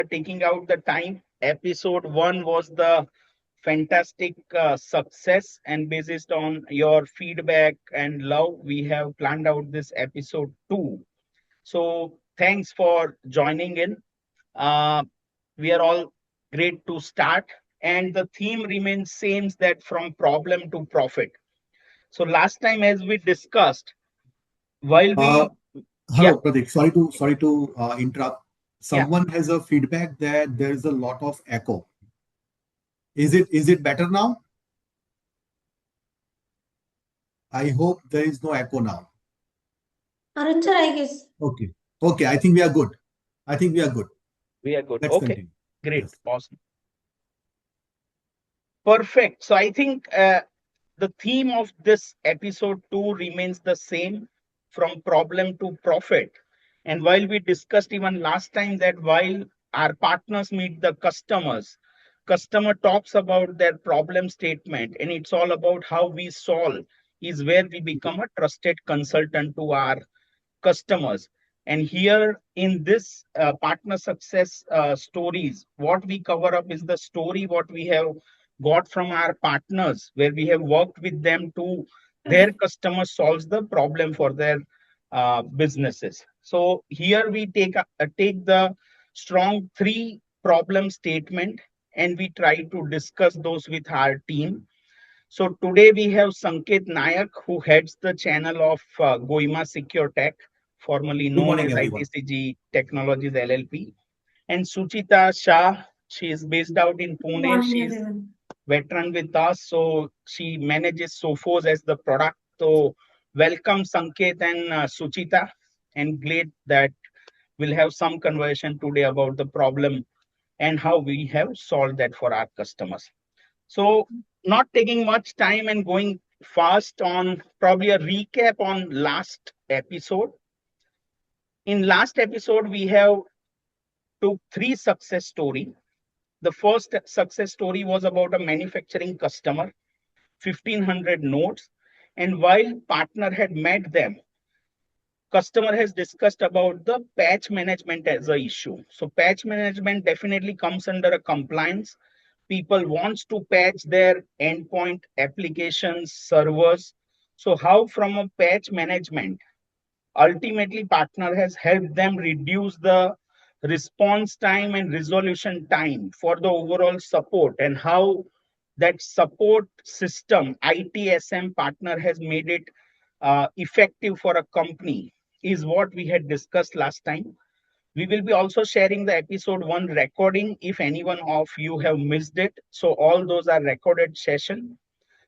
taking out the time. Episode 1 was the fantastic success, and based on your feedback and love, we have planned out this episode 2. So, thanks for joining in. Uh, we are all great to start, and the theme remains same, that from problem to profit. So, last time, as we discussed, while Uh, we yeah, Hello, Pradeep. Sorry to interrupt. yeah. Someone has a feedback that there is a lot of echo. Is it better now? I hope there is no echo now. Arun sir, I guess. Okay. Okay. I think we are good. I think we are good. We are good. Let's Okay, continue. great, Yes. awesome, perfect. So I think the theme of this episode 2 remains the same, from problem to profit. And while we discussed even last time that while our partners meet the customers, customer talks about their problem statement, and it's all about how we solve, is where we become a trusted consultant to our customers. And here in this partner success stories, what we cover up is the story what we have got from our partners, where we have worked with them to their customer solves the problem for their businesses. So here we take the strong 3 problem statement, and we try to discuss those with our team. So today we have Sanket Nayak, who heads the channel of Goyama Secure Tech, formerly Good known morning, as everyone. ITCG Technologies LLP, and Suchita Shah. She is based out in Good Pune. morning, She is everyone. veteran with us, so she manages Sophos as the product. So welcome Sanket and Suchita, and glad that we'll have some conversation today about the problem and how we have solved that for our customers. So, not taking much time and going fast on probably a recap on last episode. In last episode, we have took 3 success story. The first success story was about a manufacturing customer, 1500 nodes, and while partner had met them, customer has discussed about the patch management as a issue. So patch management definitely comes under a compliance. People wants to patch their endpoint applications, servers. So how from a patch management, ultimately partner has helped them reduce the response time and resolution time for the overall support, and how that support system ITSM partner has made it effective for a company is what we had discussed last time. We will be also sharing the episode 1 recording if anyone of you have missed it. So all those are recorded session.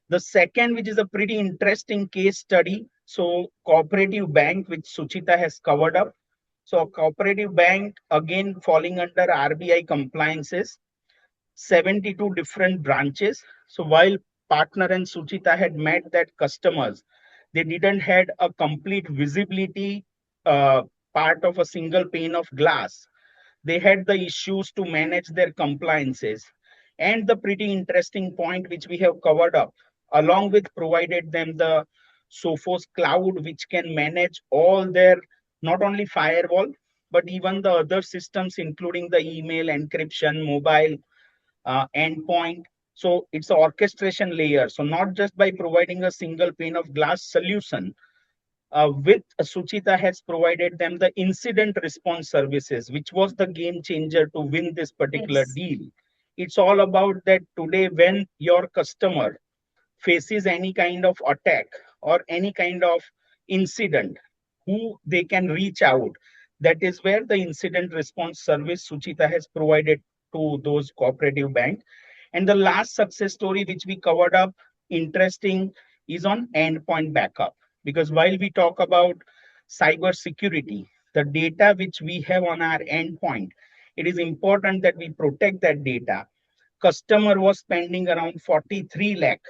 The second, which is a pretty interesting case study. So cooperative bank, which Suchita has covered up. So a cooperative bank, again falling under RBI compliances, 72 different branches. So while partner and Suchita had met that customers, they didn't had a complete visibility part of a single pane of glass. They had the issues to manage their compliances. And the pretty interesting point which we have covered up, along with provided them the Sophos cloud, which can manage all their not only firewall, but even the other systems, including the email, encryption, mobile, endpoint. So it's an orchestration layer. So not just by providing a single pane of glass solution, with Suchita has provided them the incident response services, which was the game changer to win this particular Yes. deal. It's all about that today when your customer faces any kind of attack or any kind of incident, who they can reach out. That is where the incident response service Suchita has provided to those cooperative banks. And the last success story which we covered up, interesting, is on endpoint backup. Because while we talk about cyber security, the data which we have on our endpoint, it is important that we protect that data. Customer was spending around 43 lakh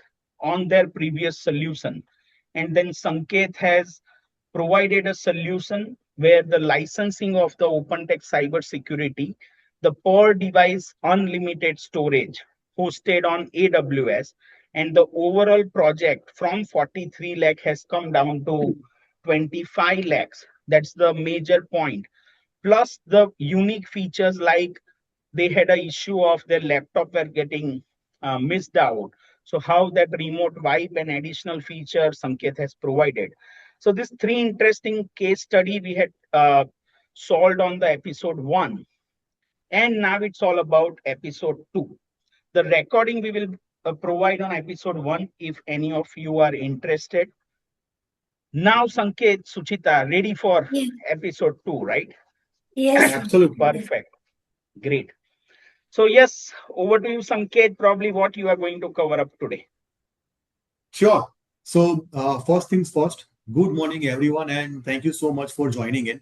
on their previous solution. And then Sanket has provided a solution where the licensing of the OpenText Cybersecurity, the per device unlimited storage hosted on AWS, and the overall project from 43 lakh has come down to 25 lakhs. That's the major point. Plus the unique features like they had an issue of their laptop were getting missed out. So how that remote wipe and additional feature Sanket has provided. So this three interesting case study we had solved on the episode 1, and now it's all about episode 2. The recording we will provide on episode 1 if any of you are interested. Now, Sanket, Suchita, ready for Yeah. episode 2, right? Yes, sir. Absolutely. Yes. Perfect. Great. So, yes, over to you, Sanket. Probably what you are going to cover up today. Sure. So, first things first, good morning, everyone, and thank you so much for joining in.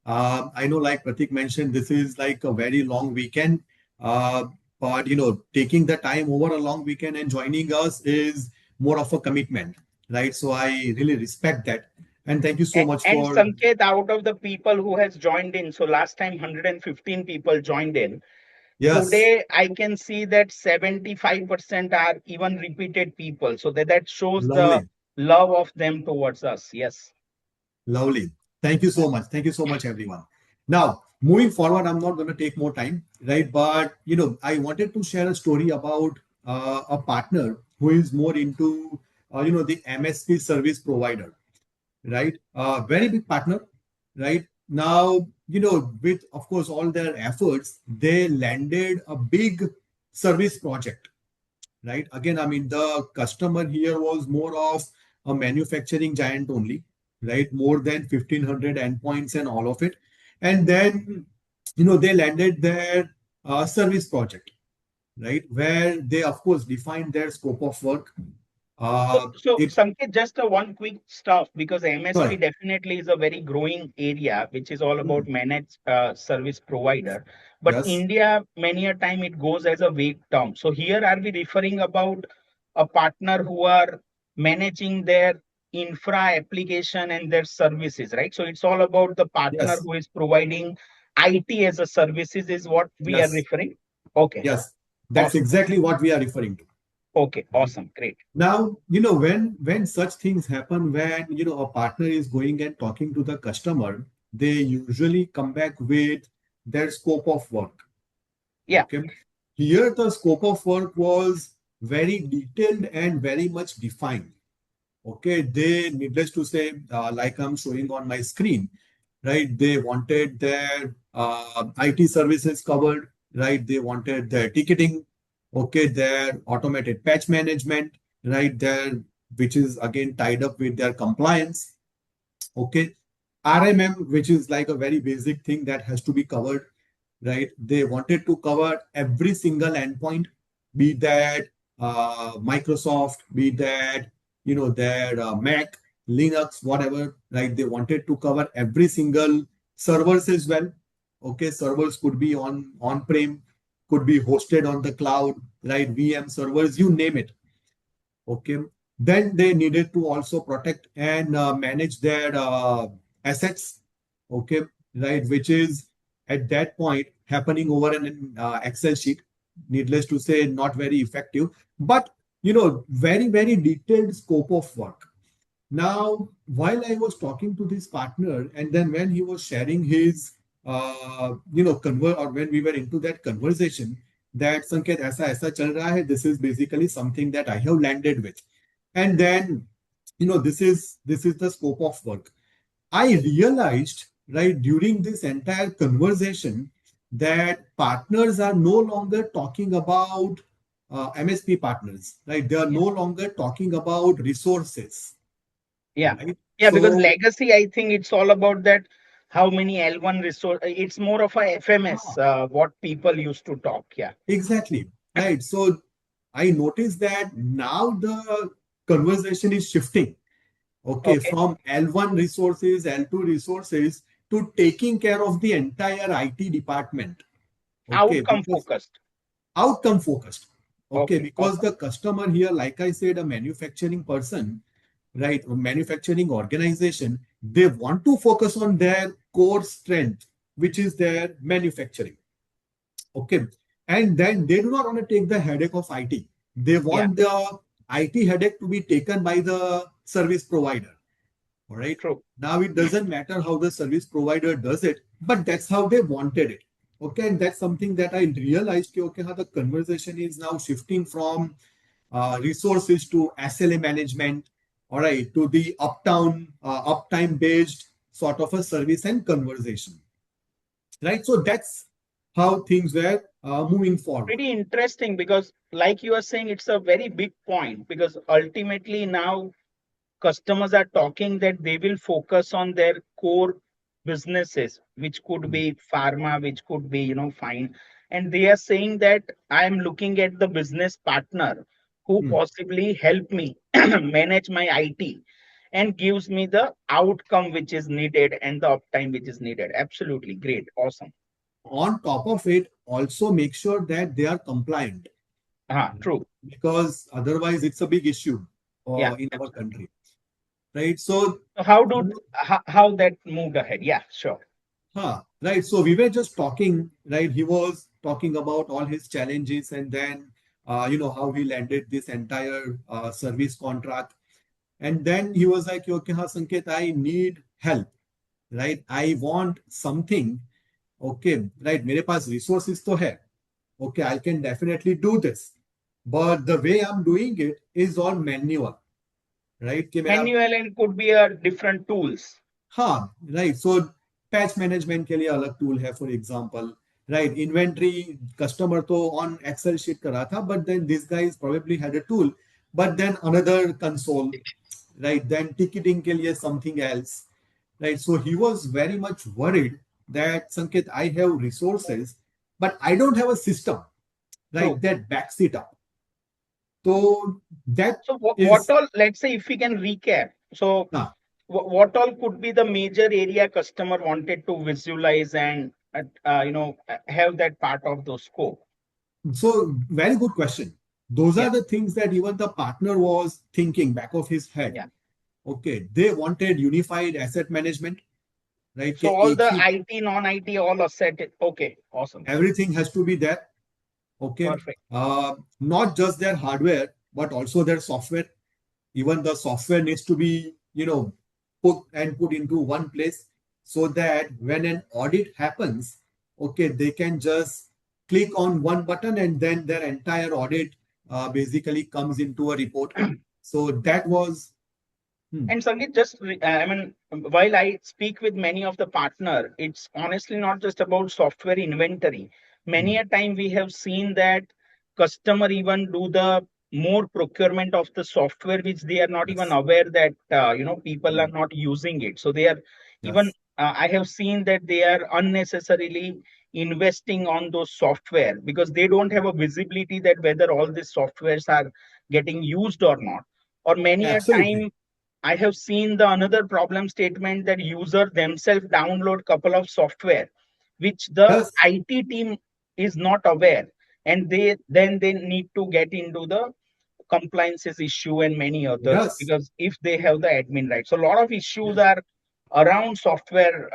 I know, like Pratik mentioned, this is like a very long weekend, but taking the time over a long weekend and joining us is more of a commitment, right? So, I really respect that, and thank you so much And for Sanket, out of the people who has joined in, so last time 115 people joined in. yes, Today, I can see that 75% are even repeated people. So that shows the lovely. love of them towards us. Yes. Lovely. Thank you so much. Thank you so much, everyone. Now, moving forward, I'm not going to take more time, right? But I wanted to share a story about a partner who is more into the MSP service provider, right? Very big partner, right? Now, with of course all their efforts, they landed a big service project, right? Again, I mean, the customer here was more of a manufacturing giant only, right? More than 1,500 endpoints and all of it. And then, they landed their service project, right? Where they, of course, defined their scope of work. So It, Sanket, just a one quick stuff because MSP sorry. definitely is a very growing area, which is all Hmm. about managed service provider. But Yes, India, many a time it goes as a vague term. So here are we referring about a partner who are managing their infra application and their services, right? So it's all about the partner yes, who is providing IT as a services is what we are yes, referring. Okay, yes. That's awesome. exactly what we are referring to, Okay, right? awesome, great. Now, when such things happen, when a partner is going and talking to the customer, they usually come back with their scope of work. Yeah, Okay. Here, the scope of work was very detailed and very much defined. Okay. They, needless to say, like I'm showing on my screen, right? They wanted their IT services covered, right? They wanted their ticketing, okay, their automated patch management, right? Their, which is again tied up with their compliance, okay. RMM, which is like a very basic thing that has to be covered, right? They wanted to cover every single endpoint, be that Microsoft, be that their Mac, Linux, whatever, right? They wanted to cover every single servers as well. Okay, servers could be on-prem, could be hosted on the cloud, right? VM servers, you name it. Okay, then they needed to also protect and manage their assets. Okay, right, which is at that point happening over an Excel sheet. Needless to say, not very effective, but very very detailed scope of work. Now, while I was talking to this partner, and then when he was sharing his, or when we were into that conversation, that Sanket, aisa chal raha hai, this is basically something that I have landed with, and then, this is the scope of work. I realized, right, during this entire conversation that partners are no longer talking about MSP partners, right? They are yeah. no longer talking about resources, Yeah. right? Yeah, because So, legacy, I think it's all about that how many L1 resource. It's more of a FMS, ah, what people used to talk. Yeah. exactly, right. So I noticed that now the conversation is shifting, okay, Okay. from L1 resources, L2 resources to taking care of the entire IT department, okay, Outcome because focused. outcome focused, okay, Okay. because Awesome. the customer here, like I said, a manufacturing person, right, a manufacturing organization, they want to focus on their core strength, which is their manufacturing. Okay. And then they do not want to take the headache of IT. They Yeah. want the IT headache to be taken by the service provider. All right. True. Now it doesn't matter how the service provider does it, but that's how they wanted it. Okay, and that's something that I realized, okay, how the conversation is now shifting from resources to SLA management, all right, to the uptime based sort of a service and conversation, right? So that's how things were moving forward. Pretty interesting because, like you are saying, it's a very big point because ultimately now customers are talking that they will focus on their core businesses, which could Mm. be pharma, which could be, fine. And they are saying that I am looking at the business partner who Mm. possibly help me manage my IT and gives me the outcome which is needed and the uptime which is needed. Absolutely great. Awesome. On top of it, also make sure that they are compliant, True. because otherwise it's a big issue Yeah, in our absolutely. country, right? So, So how that moved ahead? Yeah, sure. right. So we were just talking, right? He was talking about all his challenges, and then, how he landed this entire service contract. And then he was like, okay, Sanket, I need help, right? I want something. Okay, right. मेरे पास resources तो है. Okay, I can definitely do this. But the way I'm doing it is all manual, right? कि मेरा Manual and could be a different tools. हाँ, right. So patch management के लिए अलग tool है, for example, right? Inventory customer तो on Excel sheet कर रहा था, but then this guys probably had a tool, but then another console, right? Then ticketing के लिए something else, right? So he was very much worried that Sanket, I have resources, but I don't have a system, right? True. That backs it up. So that So what is, all, let's say if we can recap. So uh, what all could be the major area customer wanted to visualize and have that part of the scope? so very good question. Those Yeah, are the things that even the partner was thinking back of his head. yeah. Okay, they wanted unified asset management, right? So कि all एक the he, IT, non-IT, all are set. Okay, awesome. everything has to be there. Okay, Perfect. not just their hardware, but also their software. Even the software needs to be, put into one place, so that when an audit happens, okay, they can just click on one button and then their entire audit basically comes into a report. So that was, hmm, And Sangeet, I mean, while I speak with many of the partner, it's honestly not just about software inventory. Many hmm, a time we have seen that customer even do the more procurement of the software, which they are not even yes, aware that, people hmm, are not using it. So they are even, yes, I have seen that they are unnecessarily investing on those software because they don't have a visibility that whether all these softwares are getting used or not. Or many a absolutely, time I have seen the another problem statement that user themselves download couple of software, which the yes, IT team is not aware, and they need to get into the compliances issue and many others yes. because if they have the admin right, so a lot of issues are around software.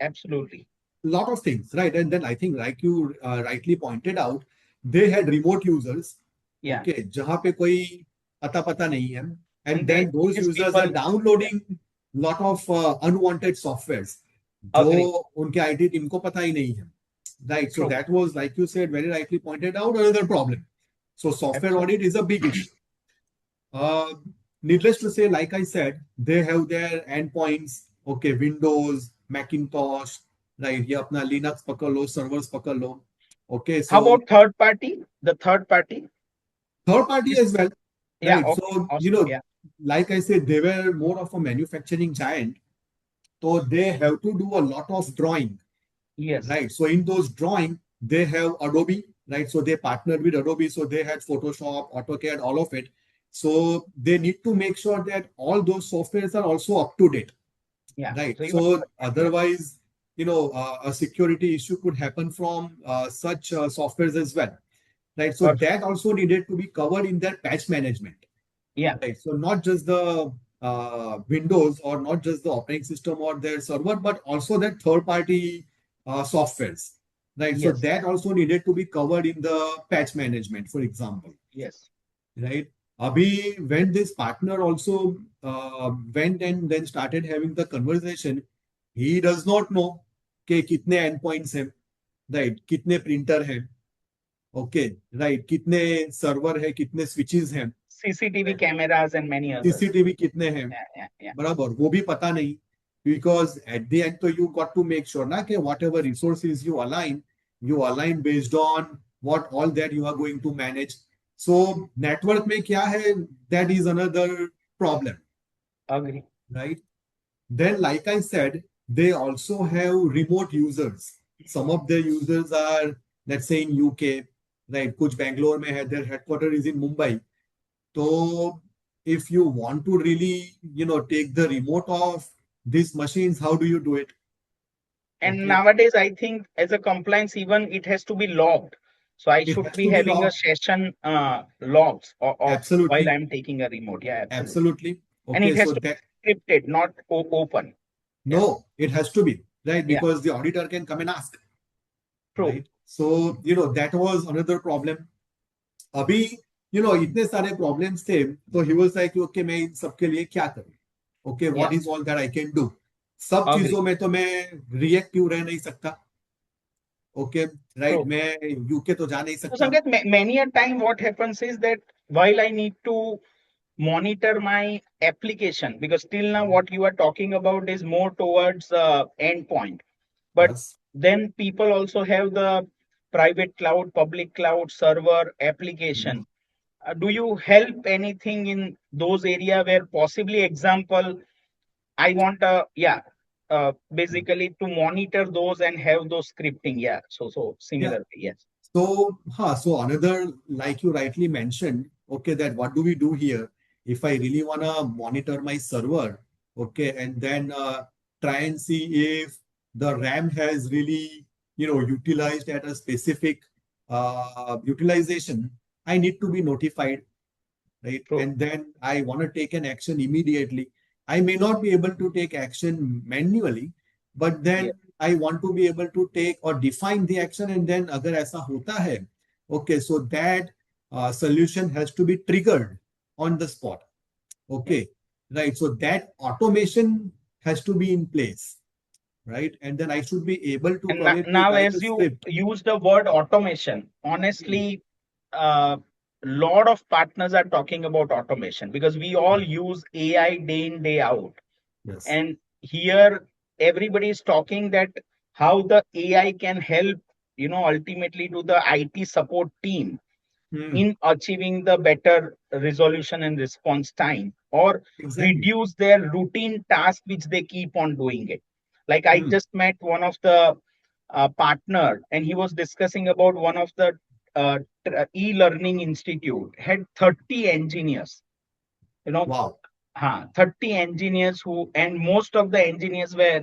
Absolutely, Lot of things, right? And then I think, like you rightly pointed out, they had remote users, yeah, okay, जहाँ पे कोई अता पता नहीं है, and and they then those these users are people, yeah, downloading lot of unwanted softwares जो agree, उनके IT team को पता ही नहीं है, right? So true, that was, like you said, very rightly pointed out, another problem. So software absolutely. audit is a big issue. Uh, Needless to say, like I said, they have their endpoints. Okay, Windows, Macintosh, right? ये अपना Linux पकड़ लो, servers पकड़ लो. Okay, How so about third party? The third party, third party this, as well, yeah, right? okay, So, awesome, yeah, like I said, they were more of a manufacturing giant. So they have to do a lot of drawing, yes. right? So in those drawing, they have Adobe, right? So they partnered with Adobe. So they had Photoshop, AutoCAD, all of it. So they need to make sure that all those softwares are also up to date, Yeah. right? So even So yeah, otherwise, a security issue could happen from such softwares as well, right? So perfect. that also needed to be covered in their patch management, Yeah. right? So not just the Windows or not just the operating system or their server, but also their third-party softwares, right? So Yes. that also needed to be covered in the patch management, for example, Yes. right? Abhi, when this partner also went and then started having the conversation, he does not know. कि कितने endpoints हैं, right, कितने printer हैं, okay, right, कितने server है, कितने switches हैं, CCTV cameras and many others. CCTV कितने हैं, Yeah. बराबर, वो भी पता नहीं, बिकॉज एट द एंड तो you got to make sure ना कि whatever resources you align based on what all that you are going to manage. So network में क्या है, that is another problem, Agree. right? Then like I said, they also have remote users. Some of their users are, let's say, in UK, right? कुछ Bangalore में है, their headquarter is in Mumbai. So if you want to really, take the remote of these machines, how do you do it? And Okay, nowadays, I think as a compliance, even it has to be logged. So I it should has be to be having a logged. session logs of while Absolutely, I'm taking a remote. Yeah, absolutely. absolutely. And it Okay, has so to that, be encrypted, not open. Yeah, no, it has to be, right? yeah, Because the auditor can come and ask, true. right? So, that was another problem. अभी इतने सारे problems थे, तो he was like okay, मैं इन सब के लिए क्या करूं, okay, Yeah, what is all that I can do, सब agree. चीजों में तो मैं रिएक्टिव रह नहीं सकता, ओके, राइट, True. मैं यूके तो जा नहीं So सकता, Sanket, many a time what happens is that while I need to monitor my application, because till now what you are talking about is more towards endpoint, but yes, then people also have the private cloud, public cloud, server, application. Do you help anything in those area where possibly example I want basically to monitor those and have those scripting? Yeah, so या, similarly, yes. so, so another, like you rightly mentioned, okay, that what do we do here? If I really want to monitor my server, okay, and then try and see if the RAM has really, utilized at a specific utilization, I need to be notified, right? True. And then I want to take an action immediately. I may not be able to take action manually, but Yeah. then I want to be able to take or define the action, and then अगर ऐसा होता है, okay, so that solution has to be triggered on the spot, Yeah. okay, right? So that automation has to be in place, right? And then I should be able to And probably now, write a as you script. use the word automation, honestly, a lot of partners are talking about automation because we all use AI day in, day out. Yes. And here, everybody is talking that how the AI can help, ultimately to the IT support team Hmm. in achieving the better resolution and response time or Exactly. reduce their routine task which they keep on doing it. Like I Hmm. just met one of the partner and he was discussing about one of the e-learning institute had 30 engineers, you know Wow. 30 engineers who, and most of the engineers were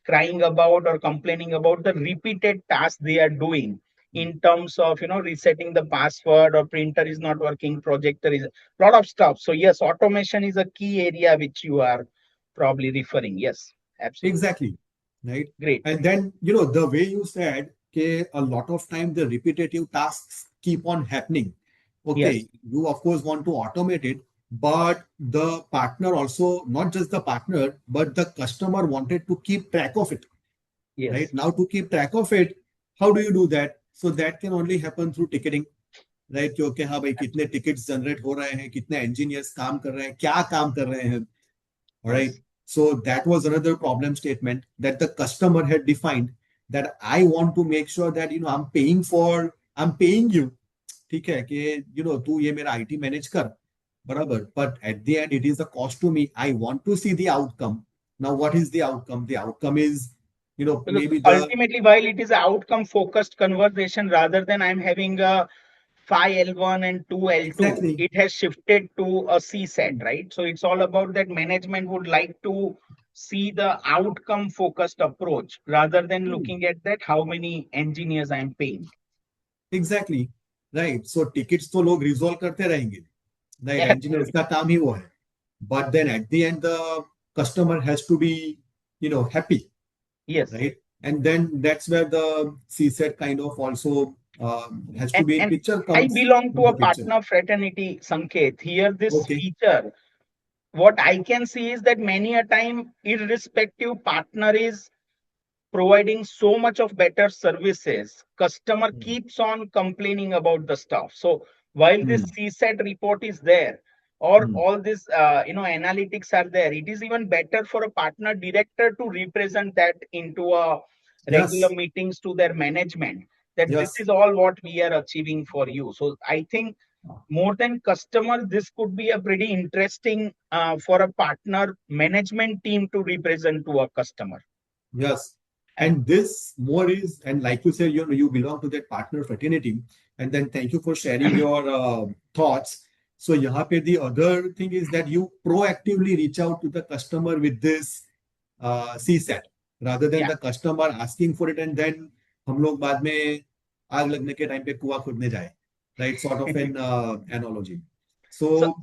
crying about or complaining about the repeated tasks they are doing in terms of resetting the password or printer is not working, projector is a lot of stuff. So yes, automation is a key area which you are probably referring. Yes, absolutely. Exactly. Right. Great. And then, the way you said, okay, a lot of time the repetitive tasks keep on happening. Yes, Okay, you of course want to automate it, but the partner also, not just the partner, but the customer wanted to keep track of it. yes, Right. Now to keep track of it, how do you do that? So that can only happen through ticketing. Right, क्योंकि हाँ भाई, कितने absolutely. Tickets generate हो रहे हैं, कितने engineers काम कर रहे हैं, क्या काम कर रहे हैं, right? Yes. So that was another problem statement that the customer had defined, that I want to make sure that I'm paying you, ठीक है कि तू ये मेरा आईटी मैनेज कर, बराबर, but at the end it is a cost to me. I want to see the outcome. Now what is the outcome? The outcome is Because maybe the ultimately, while it is an outcome focused conversation rather than I'm having a phi L1 and 2 L2, exactly. it has shifted to a C set, right? So it's all about that management would like to see the outcome focused approach rather than Hmm. looking at that how many engineers I'm paying. Exactly, right, so tickets तो लोग resolve करते रहेंगे, right, Yeah, engineers का काम ही वो है, but then at the end the customer has to be happy, yes. right? And then that's where the CSET kind of also has to And, be in and picture, I comes belong to in a the picture. partner fraternity, Sanket. Here, this Okay. feature, what I can see is that many a time, irrespective partner is providing so much of better services, customer Hmm. keeps on complaining about the stuff. So while this Hmm. CSAT report is there, or Hmm. all this analytics are there, it is even better for a partner director to represent that into a regular Yes. meetings to their management, that this Yes. is all what we are achieving for you. So I think more than customer, this could be a pretty interesting for a partner management team to represent to a customer. Yes. And And this more is, and like you said, you belong to that partner fraternity. And then thank you for sharing your thoughts. So यहाँ पे the other thing is that you proactively reach out to the customer with this CSAT rather than yeah. the customer asking for it and then हम लोग बाद में आग लगने के time पे कुआं खोदने जाए, right? Sort of an analogy. So, So,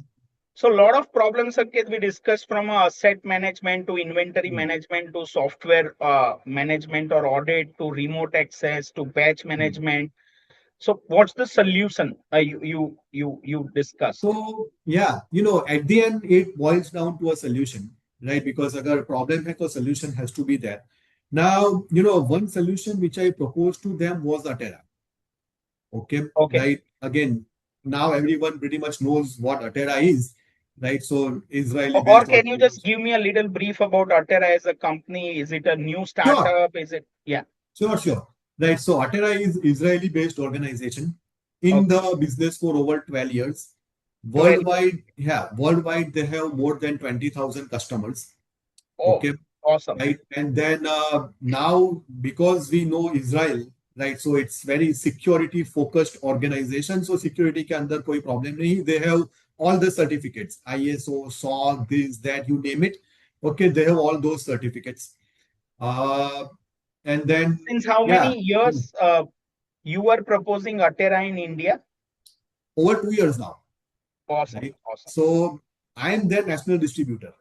so a lot of problems, Sanket, we discussed from asset management to inventory hmm, management to software management or audit to remote access to patch hmm. management. So, what's the solution you discussed? So yeah, at the end it boils down to a solution, right? Because agar problem hai, to solution has to be there. Now, one solution which I proposed to them was Atera. Okay, Okay. right? Again, now everyone pretty much knows what Atera is, right? So Or Israeli-based can you just organization. give me a little brief about Atera as a company? Is it a new Sure, startup? Is it? Yeah. sure. Right. So Atera is Israeli-based organization in Okay. the business for over 12 years. 12 years. Worldwide they have more than 20,000 customers. Oh, Okay, awesome. right. And then now because we know Israel, right? So it's very security focused organization. So security के अंदर कोई problem नहीं. They have all the certificates, ISO, SOC, this, that, you name it. Okay, they have all those certificates. Uh, and then Since how yeah, many years you are proposing Atera in India? over 2 years now, Awesome. right? Awesome. So I am their national distributor.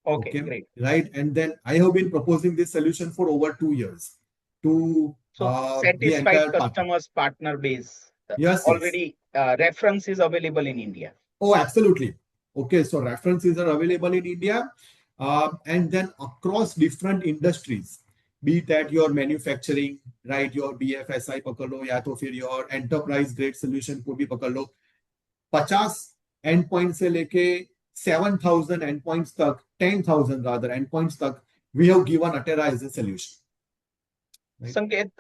Okay, Okay, great. right. And then I have been proposing this solution for over 2 years to So the satisfied entire partner. customers partner base Yes, yes. already reference is available in India. Oh, absolutely. Okay, so references are available in India, and then across different industries, be that your manufacturing, right, your BFSI पकड़ लो या तो फिर your enterprise grade solution को भी पकड़ लो. 50 endpoint से लेके 7,000 endpoints तक, 10,000 rather endpoints तक, we have given Atera as a solution, right? Sanket,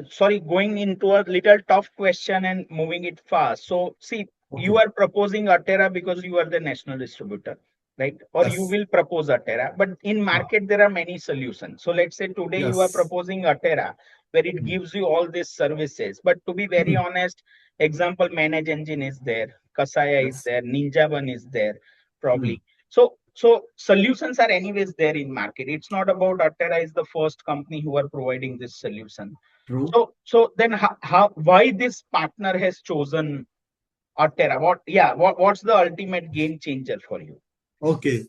sorry, going into a little tough question and moving it fast. So, see, you Okay. are proposing Atera because you are the national distributor, right? Or you Yes. will propose Atera, but in market there are many solutions. So, let's say today you are Yes. proposing Atera, where it Hmm. gives you all these services. But to be very honest, example, Manage Engine is there, Kasaya is Yes. there, Ninja One is there, Hmm. probably. So solutions are anyways there in market. It's not about Atera is the first company who are providing this solution. True. So then how why this partner has chosen Atera? What's the ultimate game changer for you? Okay,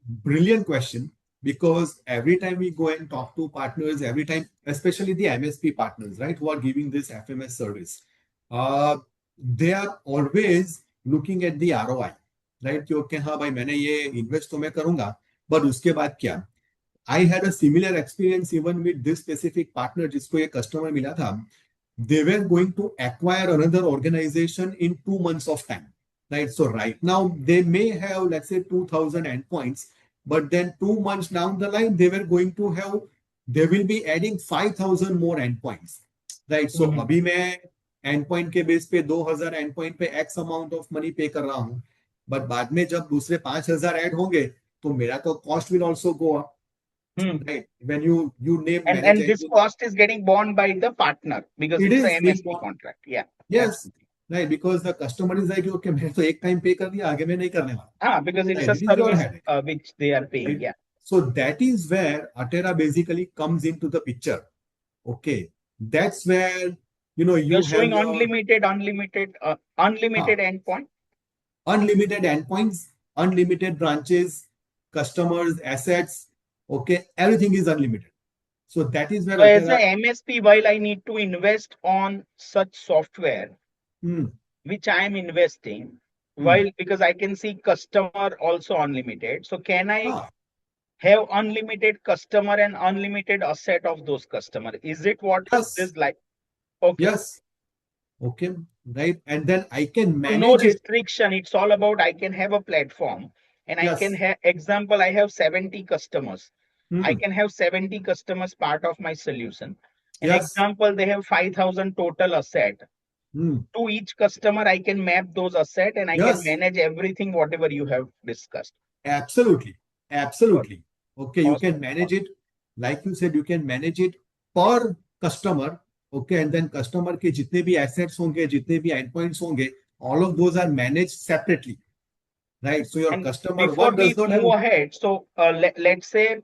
brilliant question because every time we go and talk to partners, every time, especially the MSP partners, right, who are giving this FMS service, they are always looking at the ROI, right? कि okay, हाँ भाई मैंने ये invest तो मैं करूंगा, but उसके बाद क्या? I had a similar experience even with this specific partner जिसको ये customer मिला था. They were going to acquire another organization in 2 months of time, right? So right now they may have, let's say, 2,000 endpoints, but then 2 months down the line they will be adding 5,000 more endpoints, right? So Mhm. अभी मैं endpoint के base पे 2,000 endpoint पे x amount of money पे कर रहा हूँ, but बाद में जब दूसरे 5,000 ऐड होंगे तो मेरा तो cost will also go up, Hmm. right? When you name manage And this engine, cost is getting borne by the partner because it it's a is being MSP contract. Yeah, yes, absolutely. right, because the customer is like, okay, मैं तो एक time पे कर दिया, आगे मैं नहीं करने वाला, Because it's right? a It is your service headache, which they are paying. right? Yeah. So that is where Atera basically comes into the picture. Okay, that's where You're you have showing your unlimited huh, endpoint. unlimited endpoints, unlimited branches, customers, assets. Okay, everything is unlimited. So that is where So as a Atera. MSP, while I need to invest on such software, Hmm, which I am investing, hmm, while because I can see customer also unlimited. So can I huh. have unlimited customer and unlimited asset of those customer. Is it what Yes, is like? Okay. yes, okay, right. And then I can So no manage it. restriction. It's all about I can have a platform and I can Yes. have example, I have 70 customers. I Hmm. can have 70 customers part of my solution. An Yes. example, they have 5,000 total asset. Hmm. To each customer, I can map those asset and I can Yes. manage everything, whatever you have discussed. Absolutely. Got Absolutely. Okay, you awesome. can manage it. Like you said, you can manage it per customer. Okay, and then customer के जितने भी assets होंगे, जितने भी endpoints होंगे, all of those are managed separately, right? So your And customer before one we does not have. move ahead, so let's say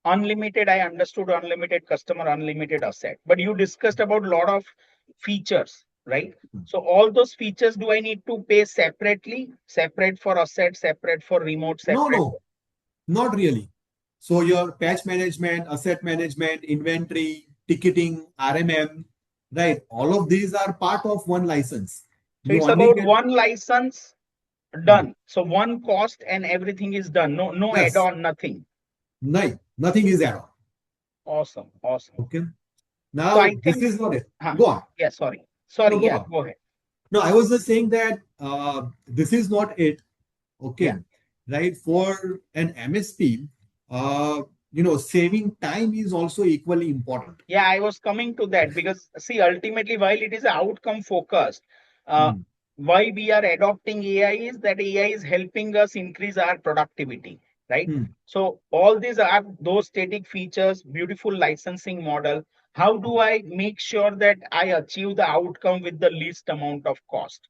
unlimited, I understood unlimited customer, unlimited asset, but you discussed about a lot of features, right? So all those features, do I need to pay separately, separate for asset, separate for remote, No, separate? no, not really. So your patch management, asset management, inventory, ticketing, RMM, right? All of these are part of one license. So You it's only about get. one license Hmm. done. So one cost and everything is done. No Yes, add-on, nothing. no, nothing is add-on. Awesome, awesome. Okay. So Now I this think, is not it. huh, Go on. yeah, sorry. No, Sorry, go yeah, on. go ahead. No, I was just saying that this is not it. Yeah. Okay. Right. For an MSP, saving time is also equally important. Yeah, I was coming to that because see, ultimately, while it is outcome focused, uh, Hmm. why we are adopting AI is that AI is helping us increase our productivity, right? Hmm. So all these are those static features, beautiful licensing model. How do I make sure that I achieve the outcome with the least amount of cost?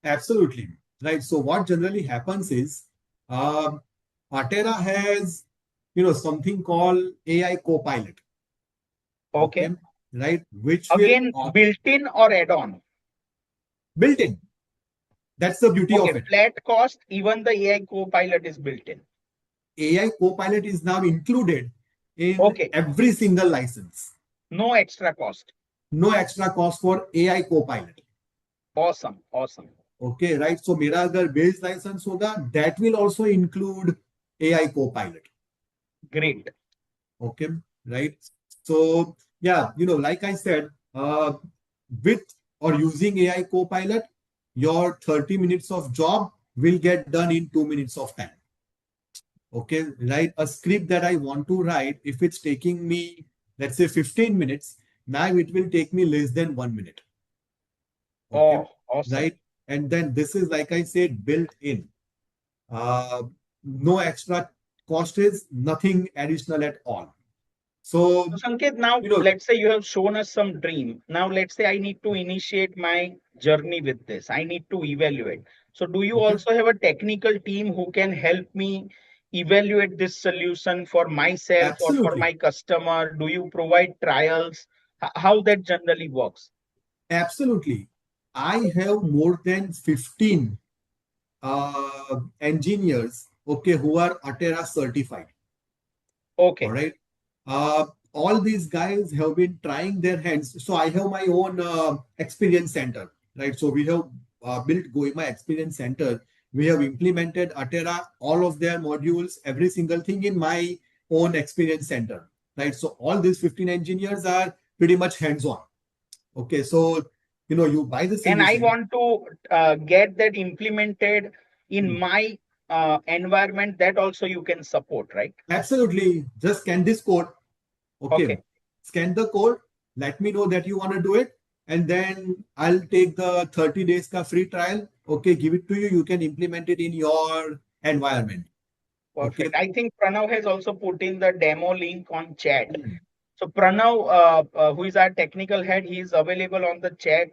Absolutely. Right. So what generally happens is um, Atera has something called AI Copilot. Okay. Okay. Right. Which will Again, built-in or add-on? built in. That's the beauty Okay, of it. flat cost, even the AI Copilot is built in. AI Copilot is now included in Okay, every single license. no extra cost. No extra cost for AI Copilot. Awesome, awesome. Okay, right? So मेरा अगर base licence होगा, that will also include AI Copilot. Great. Okay, right? So yeah, like I said, with or using AI Copilot, your 30 minutes of job will get done in 2 minutes of time. Okay, right? A script that I want to write, if it's taking me, let's say 15 minutes, now it will take me less than 1 minute. Okay, Oh, awesome. right? And then this is, like I said, built in. No extra cost is nothing additional at all. So, So, Sanket, now you know, let's say you have shown us some dream. Now, let's say I need to initiate my journey with this. I need to evaluate. So, do you okay, also have a technical team who can help me evaluate this solution for myself or for absolutely, my customer? Do you provide trials? How that generally works? absolutely. I have more than 15 engineers, okay, who are Atera certified. All Okay. right. All these guys have been trying their hands. So I have my own experience center, right? So we have built Goyama Experience Center. We have implemented Atera, all of their modules, every single thing in my own experience center, right? So all these 15 engineers are pretty much hands-on. Okay, so you buy the And I solution. want to get that implemented in Hmm. my environment, that also you can support, right? Absolutely, just scan this code. Okay, Okay. scan the code, let me know that you want to do it, and then I'll take the 30 days ka free trial. Okay, give it to you. You can implement it in your environment. Okay. Perfect. I think Pranav has also put in the demo link on chat. Hmm. So Pranav, who is our technical head, he is available on the chat.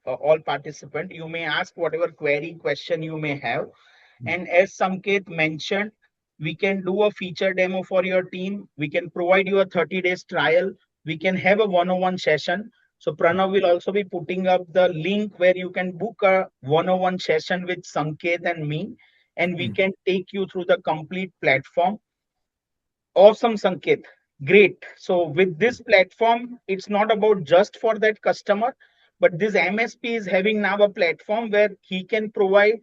All participant, you may ask whatever query question you may have. Hmm. And as Sanket mentioned, we can do a feature demo for your team. We can provide you a 30 days trial. We can have a one-on-one session. So Pranav will also be putting up the link where you can book a one-on-one session with Sanket and me, and we Hmm. can take you through the complete platform. Awesome, Sanket. Great. So with this platform, it's not about just for that customer, but this MSP is having now a platform where he can provide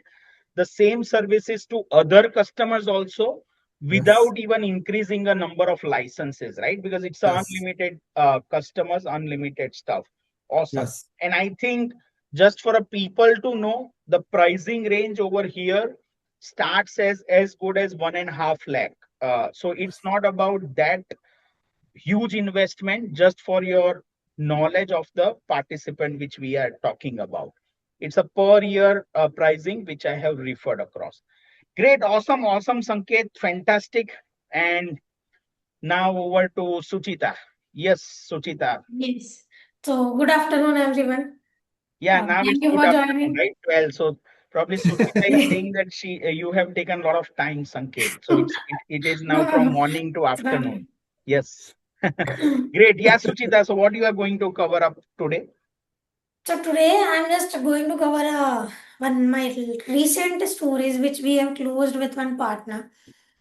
the same services to other customers also, Yes. without even increasing the number of licenses, right? Because it's a Yes. unlimited customers, unlimited stuff. Awesome. Yes. And I think just for a people to know, the pricing range over here starts as good as 1.5 lakh. So it's not about that huge investment, just for your knowledge of the participant which we are talking about. It's a per year pricing which I have referred across. Great, awesome, awesome, Sanket, fantastic. And now over to Suchita. Yes, Suchita. Yes. So, good afternoon, everyone. Yeah, now it's Thank you good for afternoon, joining. right? 12. So probably Suchita is saying that you have taken a lot of time, Sanket. So it is No, now no, from no. morning to It's not. afternoon. Yes. Great. Yeah, Suchita. So what you are going to cover up today? So today I'm just going to cover one my recent stories which we have closed with one partner.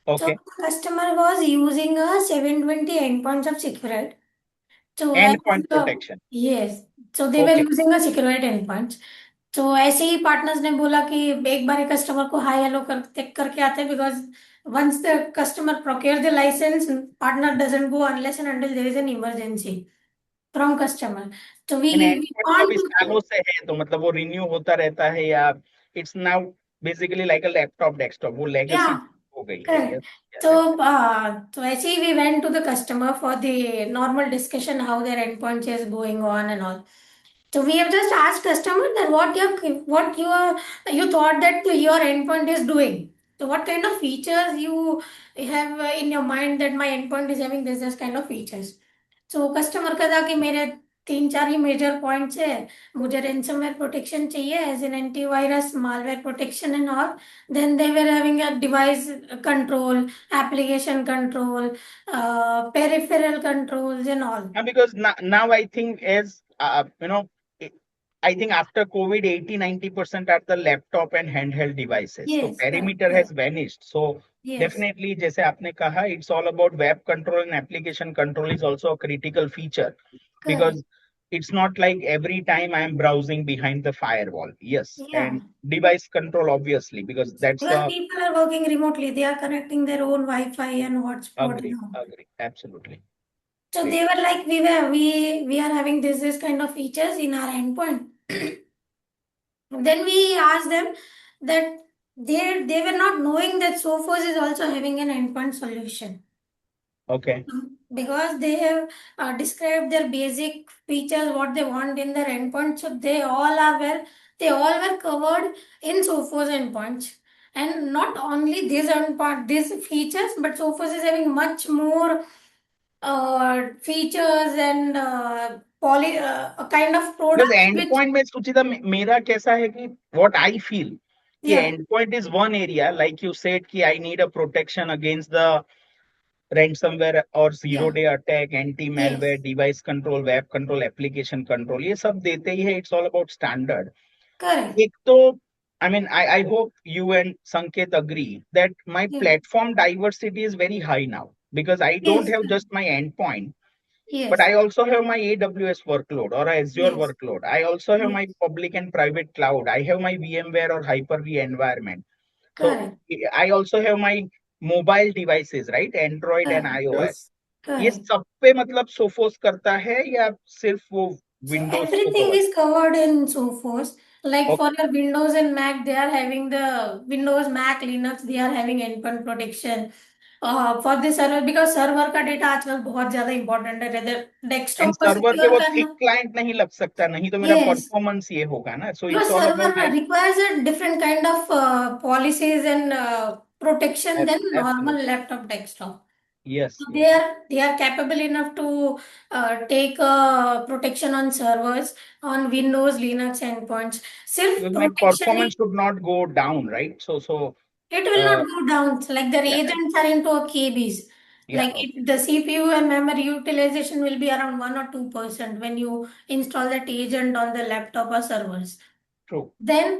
So Okay. the customer was using a 720 endpoints of security. So as Endpoint protection. yes, so they were Okay. using a security endpoints. तो ऐसे ही partners ने बोला कि एक बार customer को hi hello करके आते हैं because once the customer procure the license, partner doesn't go unless and until there is an emergency from customer. So and we Android तो अभी want सालों to से है, तो मतलब वो रिन्यू होता रहता है, या it's now basically like a laptop desktop, वो लेगेसी yeah. हो गई है. Correct. Yes. So actually we went to the customer for the normal discussion how their endpoint is going on and all. So we have just asked customer that you thought that your endpoint is doing. So what kind of features you have in your mind that my endpoint is having this kind of features. So customer का था कि मेरे तीन चार ही major points है. मुझे ransomware protection चाहिए as an antivirus malware protection and all. Then they were having a device control, application control, peripheral controls and all. Because now I think as I I think after COVID, 80-90% are the laptop and handheld devices. So Yes, correct, perimeter has correct. vanished. So Yes, definitely, जैसे आपने कहा, it's all about web control, and application control is also a critical feature, correct. because it's not like every time I am browsing behind the firewall. Yes, Yeah, and device control obviously, because that's because a people are working remotely, they are connecting their own Wi-Fi and hotspot and agree, all. agree, absolutely. So Great. they were like, we are having this kind of features in our endpoint. Then we asked them that they were not knowing that Sophos is also having an endpoint solution. Okay. Because they have described their basic features, what they want in their endpoint. So they all were covered in Sophos endpoints. And not only these features, but Sophos is having much more features and a kind of Because products which endpoint में सुचिता, मेरा कैसा है कि what I feel कि yeah, endpoint is one area, like you said कि I need a protection against the ransomware or zero yeah, day attack, anti malware, yes, device control, web control, application control, ये सब देते ही है. It's all about standard. correct, एक तो I hope you and Sanket agree that my yeah, platform diversity is very high now, because I don't yes, have correct. just my endpoint, but Yes, I also have my AWS workload or Azure yes, workload. I also have my yes, public and private cloud. I have my VMware or Hyper-V environment. So correct, I also have my mobile devices, right? Android and correct, iOS. Yes. ये correct. सब पे मतलब Sophos करता है, या सिर्फ वो So Windows को everything cover? is covered in Sophos. Like for okay. your Windows and Mac, they are having the Windows, Mac, Linux, they are having endpoint protection. For the server, because server का data आजकल बहुत ज्यादा important है. Rather and desktop पर server पे secure वो thick करना. Client नहीं लग सकता, नहीं तो मेरा Yes, परफॉर्मेंस ये होगा ना. सो because it's all server about like requires a different kind of policies and protection than normal absolutely. laptop desktop. Yes, So yes. they are capable enough to take protection on servers on Windows, Linux endpoints. Self Because my protection, performance should not go down, right? So it will uh, not go down. So, like the yeah, agents are into a KBs. yeah, Like the CPU and memory utilization will be around 1 or 2% when you install that agent on the laptop or servers. true. Then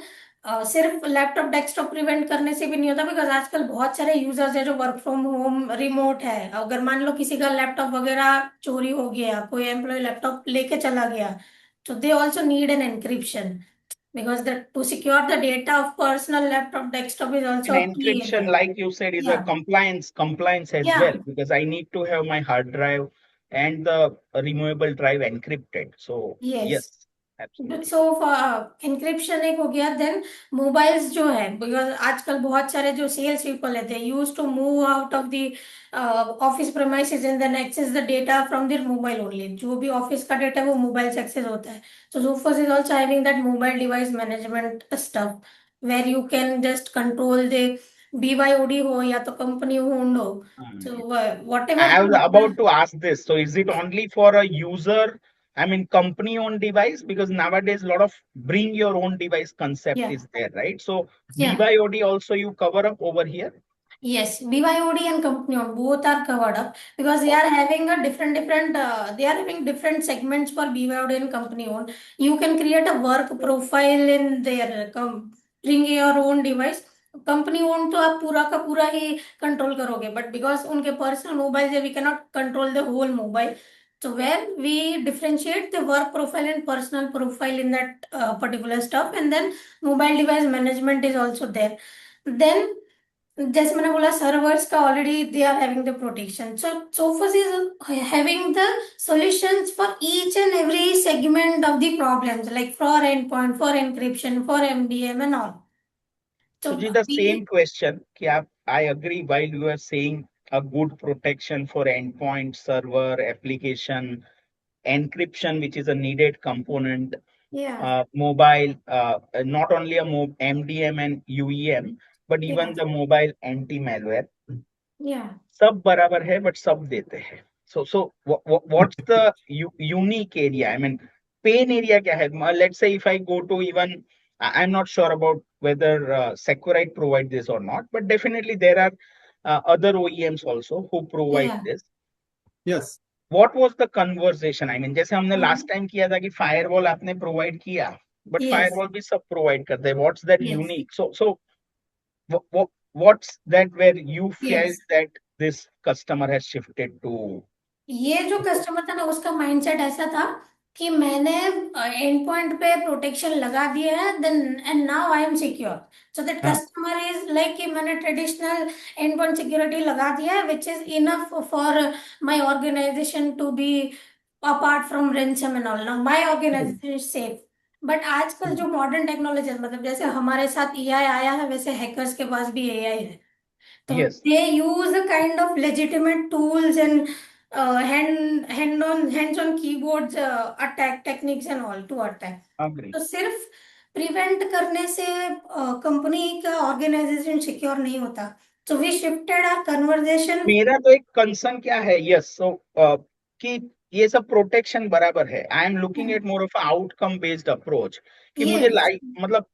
सिर्फ laptop desktop prevent करने से भी नहीं होता because आजकल बहुत सारे users है जो वर्क फ्रॉम होम रिमोट है. अगर मान लो किसी का लैपटॉप वगैरह चोरी हो गया, कोई एम्प्लॉय लैपटॉप लेके चला गया, तो they also need an encryption. because to secure the data of personal laptop desktop is also a And key encryption, area. like you said, is a Yeah, compliance as yeah, well, because I need to have my hard drive and the removable drive encrypted. So yes. yes, absolutely. So encryption एक हो गया. Then mobiles जो है, because आजकल बहुत सारे जो sales people है, they use to move out of the office premises and then access the data from their mobile only. जो भी ऑफिस का डेटा है वो मोबाइल से एक्सेस होता है. So Sophos is also having that mobile device management stuff where you can just control the BYOD हो या तो कंपनी ओन्ड हो. Hmm. So whatever I the was mobile. about to ask this. So is it only for a user, I mean, company owned device? Because nowadays a lot of bring your own device concept Yeah, is there, right? So yeah. BYOD also you cover up over here? Yes, BYOD and company owned both are covered up because they are Okay. having a different they are having different segments for BYOD and company owned. You can create a work profile in their bring your own device. Company own तो आप पूरा का पूरा ही control करोगे, but because उनके personal mobile है, we cannot control the whole mobile. So where we differentiate the work profile and personal profile in that particular stuff, and then mobile device management is also there. Then जैसे मैंने बोला servers का already they are having the protection. So Sophos is having the solutions for each and every segment of the problems like for endpoint, for encryption, for MDM and all. तो So the we, same question, I agree while you are saying a good protection for endpoint, server, application, encryption, which is a needed component, yeah, mobile, not only a MDM and UEM, but yeah, even the mobile anti-malware. yeah, सब बराबर है but सब देते हैं. So what's the unique area? I mean, pain area क्या है? Let's say if I go to even, I'm not sure about whether Seqrite provide this or not, but definitely there are other OEMs also who provide yeah. this. Yes. What was the conversation? I mean, जैसे हमने Mhm. Last time किया था कि firewall आपने provide किया, but Yes, firewall भी सब provide करते हैं. What's that yes, unique? So what's that where you felt yes. that this customer has shifted to? ये जो कस्टमर था ना, उसका माइंडसेट ऐसा था कि मैंने एंड पॉइंट पे प्रोटेक्शन लगा दिया है, then and now I am secure. So that हाँ, कस्टमर इज लाइक कि मैंने ट्रेडिशनल एंड पॉइंट सिक्योरिटी लगा दिया है which is enough for my organisation to be apart from ransom and all. Now my organisation is safe. But आजकल जो modern technology है, मतलब जैसे हमारे साथ AI आया है, वैसे हैकर्स के पास भी AI है. So yes, they use a kind of legitimate tools and hands on keyboards attack techniques and all to attack. agree. तो सिर्फ प्रिवेंट करने से कंपनी का ऑर्गेनाइजेशन सिक्योर नहीं होता. So we shifted our conversation. मेरा तो एक कंसर्न क्या है, यस, सो कि ये सब प्रोटेक्शन बराबर है. I am looking at more of outcome based approach कि मुझे Yes, लाइफ, मतलब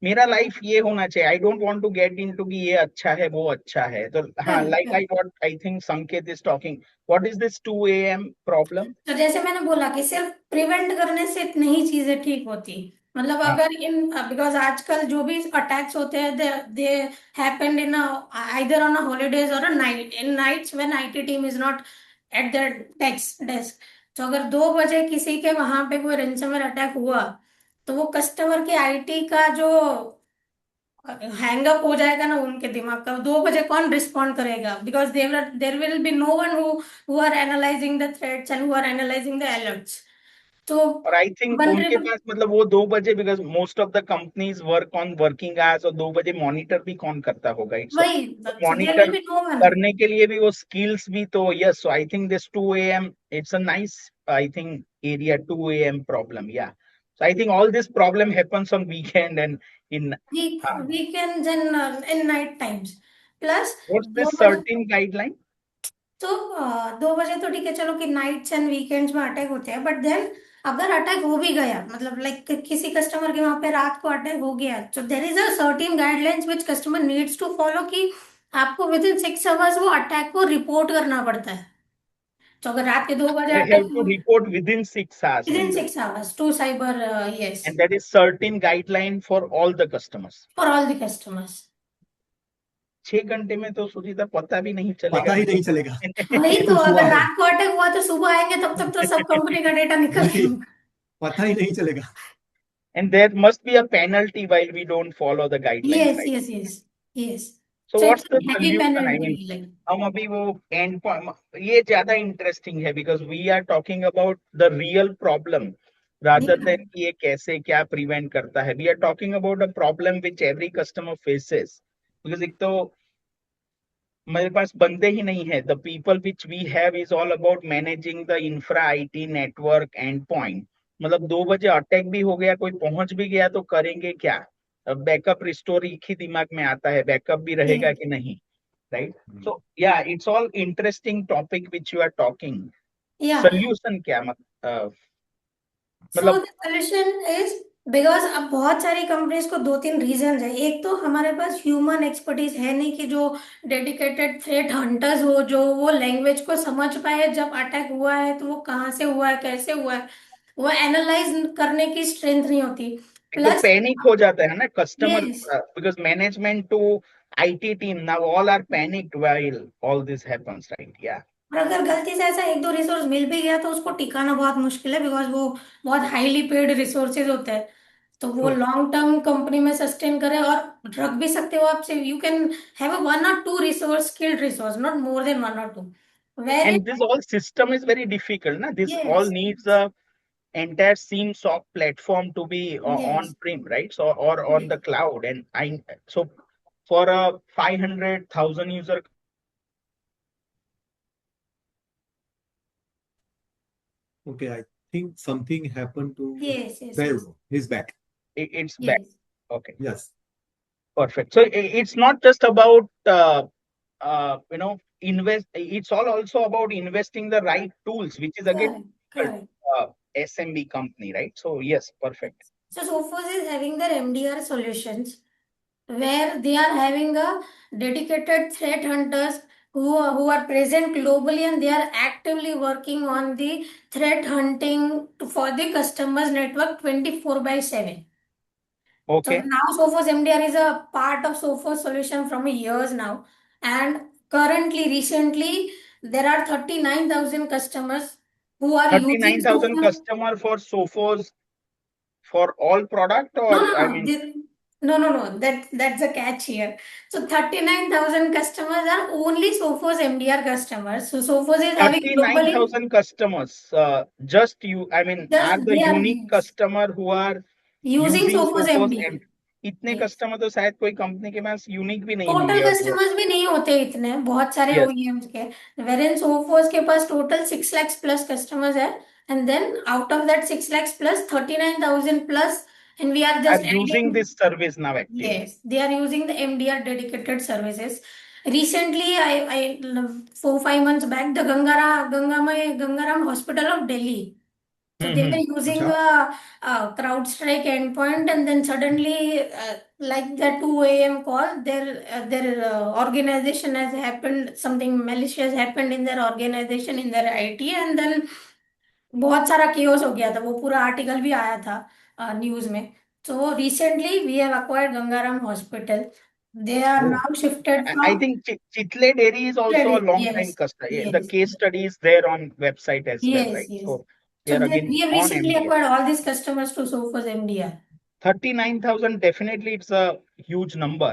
मेरा लाइफ ये होना चाहिए. I don't want to get into कि ये अच्छा है वो अच्छा है. तो हाँ, correct, like correct. I think Sanket is talking, what is this 2 AM problem? तो जैसे मैंने बोला कि सिर्फ प्रिवेंट करने से नहीं चीजें ठीक होती. मतलब हाँ, अगर इन बिकॉज आजकल जो भी अटैक्स होते हैं, they happened in either on a holidays और a night, in nights when IT team is not at the desk. तो अगर 2 बजे किसी के वहां पे कोई रेंसमवेयर अटैक हुआ, तो वो कस्टमर के IT का जो हैंग अप हो जाएगा ना उनके दिमाग का. 2 बजे कौन रिस्पॉन्ड करेगा? Because there will be no one who are analysing the threats and who are analysing the alerts. तो और आई थिंक उनके वनरेबल. पास, मतलब वो 2 बजे, because most of the companies work on working hours, और 2 बजे मॉनिटर भी कौन करता होगा? इट्स वही. So there monitor will be no one. करने के लिए भी वो स्किल्स भी तो. Yes, so I think this 2 AM, it's a nice, I think area 2 AM problem. Yeah, so I think all this problem happens on weekend and in, weekends and in night times. Plus what's दो this बजे certain guideline? तो 2 बजे तो ठीक है, चलो कि nights and weekends में अटैक होते हैं, बट देन अगर अटैक हो भी गया, मतलब लाइक किसी कस्टमर के वहां पे रात को अटैक हो गया, तो there is a certain guidelines which customer needs to follow कि आपको विद इन 6 आवर्स वो अटैक को रिपोर्ट करना पड़ता है. तो अगर रात के 2 बजे I attack have to report within 6 hours, within मतलब, 6 hours to cyber. Yes, and that is certain guideline for all the customers. For all the customers. 6 घंटे में तो सुनीता पता भी नहीं चलेगा पता ही नहीं मतलब. चलेगा वही कि तो, कुछ हुआ अगर है. रात को अटैक हुआ तो सुबह आएंगे, तब तक तो सब कंपनी का डेटा निकल गया वही, होगा. पता ही नहीं चलेगा. And there must be a penalty while we don't follow the guidelines, Yes, right? yes, yes, yes. So So it's what's the a heavy solution? I mean, penalty, like. हम अभी वो एंड ये ज्यादा इंटरेस्टिंग है because we are talking about the real problem rather Yeah, than कि ये कैसे क्या prevent करता है. We are talking about a problem which every customer faces because एक तो मेरे पास बंदे ही नहीं है. The people which we have is all about managing the infra IT network endpoint. मतलब 2 बजे अटैक भी हो गया, कोई पहुंच भी गया तो करेंगे क्या? बैकअप रिस्टोर एक ही दिमाग में आता है, बैकअप भी yeah, रहेगा कि नहीं, right? So yeah it's all interesting topic which you are talking. yeah. Solution क्या सो मतलब द सोल्यूशन इज बिकॉज अब बहुत सारी कंपनीज को दो तीन रीजन है. एक तो हमारे पास ह्यूमन एक्सपर्टीज है नहीं कि जो डेडिकेटेड थ्रेट हंटर्स हो, जो वो लैंग्वेज को समझ पाए जब अटैक हुआ है तो वो कहाँ से हुआ है, कैसे हुआ है, वो एनालाइज करने की स्ट्रेंथ नहीं होती. एक तो प्लस पैनिक हो जाता है ना customer yes, because management to IT team now all are panicked while all this happens, right? Yeah और अगर गलती से ऐसा एक दो रिसोर्स मिल भी गया तो उसको टिकाना बहुत मुश्किल है, बिकॉज वो बहुत हाईली पेड रिसोर्सेज होते हैं. तो वो ट्रू. लॉन्ग टर्म कंपनी में सस्टेन करे और रख भी सकते हो आपसे. You can have a one or two resource, skilled resource, not more than one or two. Wherein And this all system is very difficult na, this all yes, needs a entire SIEM SOC platform to be yes, on prem, right? So or on the cloud. And I so for a 500,000 user Okay, I think something happened to. Yes, yes, There you yes, go. He's back. it's back. Yes, Okay, Yes. perfect. So it's not just about invest. It's all also about investing the right tools, which is again correct, correct. uh, SMB company, right? So yes, perfect. So Sophos is having their MDR solutions where they are having a dedicated threat hunters who are present globally, and they are actively working on the threat hunting for the customers network 24 by 7. So Okay. now Sophos MDR is a part of Sophos solution from years now, and currently recently there are 39,000 customers who are using 39,000 Sophos. customer for Sophos for all product, No, or no, I no. mean No, no, no. That's a catch here. So 39,000 customers are only Sophos MDR customers. So Sophos is having globally 39,000 customers, just you, I mean, just are the they are unique customer who are using using Sophos Sophos MDR. and इतने Yes. Customer तो शायद कोई company के पास unique भी नहीं total होंगे और वो कस्टमर्स भी नहीं होते इतने, बहुत सारे यस OEMs के. वेरेन सोफोस के पास टोटल 6 lakhs प्लस कस्टमर्स है. And then out of that 6 lakhs plus 39,000 plus, and we are are just using adding. This service now actively. Yes, they are using the MDR dedicated services. Recently, 4 5 months back, the Gangaram Hospital of Delhi. So they were using Acha. a CrowdStrike endpoint, and then suddenly, like the 2 a.m. call, their organization has happened, something malicious happened in their organization, in their IT, and then बहुत सारा chaos हो गया था. वो पूरा article भी आया था न्यूज में. So recently we have acquired Gangaram hospital. They are Oh, now shifted I from think Chitle Dairy is also a long time yes, customer. Yeah, the yes, case study is there on website as well, yes, right? Yes. So they So are they, again we have on recently MDR. acquired all these customers to Sophos MDR. 39,000 definitely it's a huge number.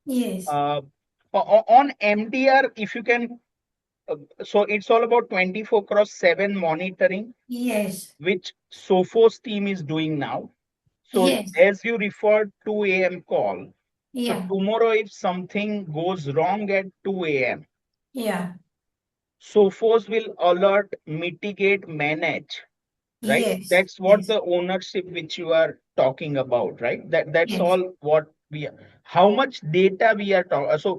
Yes, On MDR, if you can, so it's all about 24/7 monitoring, yes, which Sophos team is doing now. So yes, as you referred 2 a.m. call, so yeah, tomorrow if something goes wrong at 2 a.m., yeah, Sophos will alert, mitigate, manage, right? yes, That's what yes, the ownership which you are talking about, right? That's yes. all what we are. How much data we are talking. So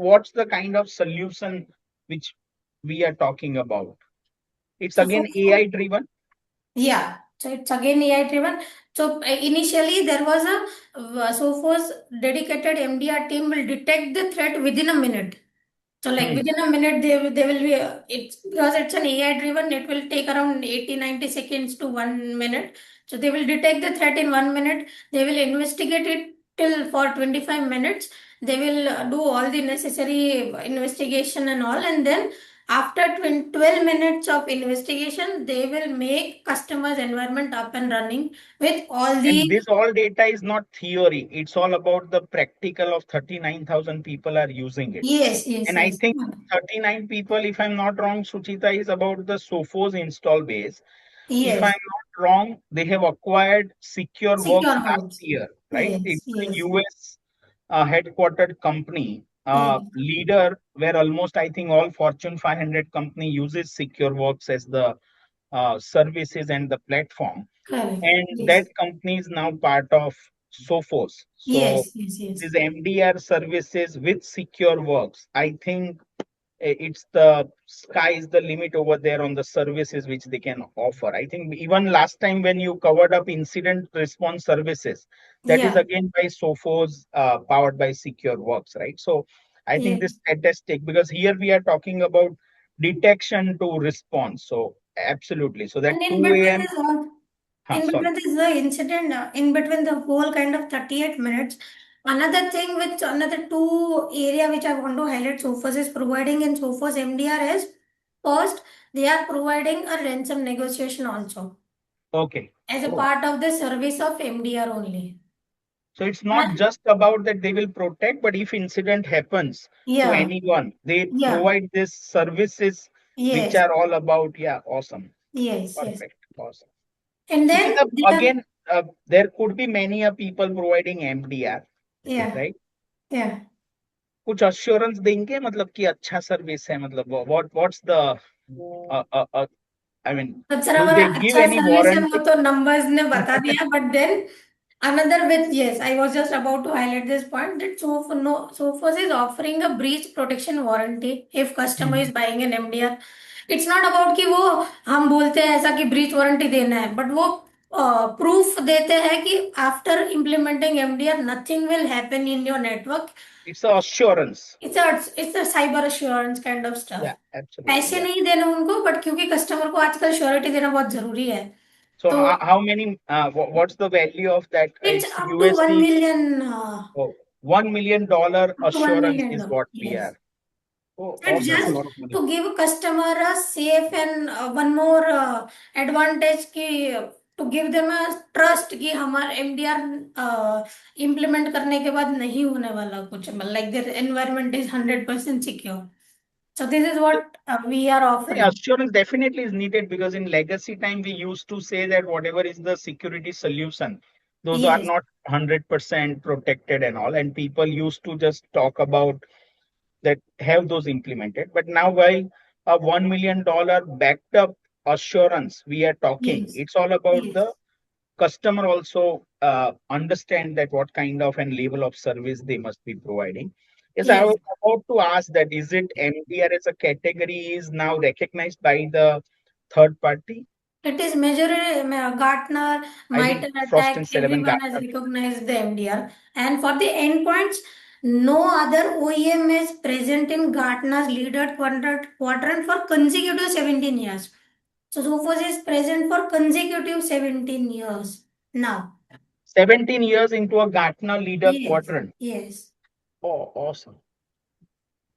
what's the kind of solution which we are talking about? It's So again Sophos, AI driven. yeah. So it's again AI driven. So initially there was a Sophos dedicated MDR team will detect the threat within a minute. So like Hmm. within a minute they will be it's because it's an AI driven, it will take around 80 90 seconds to 1 minute. So they will detect the threat in 1 minute. They will investigate it till for 25 minutes. They will do all the necessary investigation and all, and then After 12 minutes of investigation, they will make customer's environment up and running with all And the. this all data is not theory. It's all about the practical of 39,000 people are using it. Yes, yes, And I yes. think 39 people, if I'm not wrong, Suchita, is about the Sophos install base. If I'm Yes. not wrong, they have acquired Secure Works Secure last homes. year, right? Yes, It's a yes, US headquartered company, yes. leader, where almost I think all Fortune 500 company uses Secure Works as the services and the platform. Correct. And that Yes. company is now part of Sophos. So Yes, yes, yes. these MDR services with Secure Works, I think it's the sky is the limit over there on the services which they can offer. I think even last time when you covered up incident response services, that is Yeah. again by Sophos, powered by Secure Works, right? So I think Yes. this statistic, because here we are talking about detection to response. So absolutely. So that And in 2 between a.m. this all, in Sorry. between this the incident, in between the whole kind of 38 minutes, another thing which another two area which I want to highlight Sophos is providing in Sophos MDR is first, they are providing a ransom negotiation also Okay. as a Oh. part of the service of MDR only. So it's not And just about that they will protect, but if incident happens to yeah, anyone, they yeah, provide these services which yes, are all about, yeah, awesome. yes, yes. Perfect. Awesome. And then Suchita, they have, again, there could be many people providing MDR, yeah, right? yeah. कुछ assurance देंगे मतलब कि अच्छा service है मतलब what's the I mean, तो sir do हमारा they give अच्छा any सर्विस है वो warranty? तो नंबर्स ने बता दिया but then another with yes I was just about to highlight this point that Sophos is offering a breach protection warranty if customer is Mhm. buying an MDR. It's not about कि वो हम बोलते हैं ऐसा कि breach warranty देना है but वो प्रूफ देते हैं कि after implementing MDR nothing will happen in your network. It's a assurance. It's a cyber assurance kind of stuff. Yeah, absolutely. पैसे Yeah. नहीं देना उनको बट क्योंकि कस्टमर को आजकल श्योरिटी देना बहुत जरूरी है So तो how many? What's the value of that? It's It's up to one USD. Million Oh, $1 million up to 1 assurance million is what we yes. are. Oh, It's That's a awesome. just lot of money. to give customer a safe and one more advantage कि to give them a trust कि हमारा MDR implement करने के बाद नहीं होने वाला कुछ like their environment is 100% secure. So this is what we are Yeah, offering. assurance definitely is needed because in legacy time we used to say that whatever is the security solution, those are Yes, not 100% protected and all. And people used to just talk about that have those implemented. But now while a $1 million backed up assurance we are talking, yes, it's all about yes, the customer also understand that what kind of and level of service they must be providing. Yes, I yes. was about to ask that is it MDR as a category is now recognized by the third party? It is measured Gartner, I think MITRE Frost ATT&CK, and Sullivan everyone has Gartner. recognized the MDR. And for the endpoints, no other OEM is present in Gartner's leader quadrant for consecutive 17 years. So Sophos is present for consecutive 17 years now. 17 years into a Gartner leader Yes, quadrant. yes, Oh, awesome.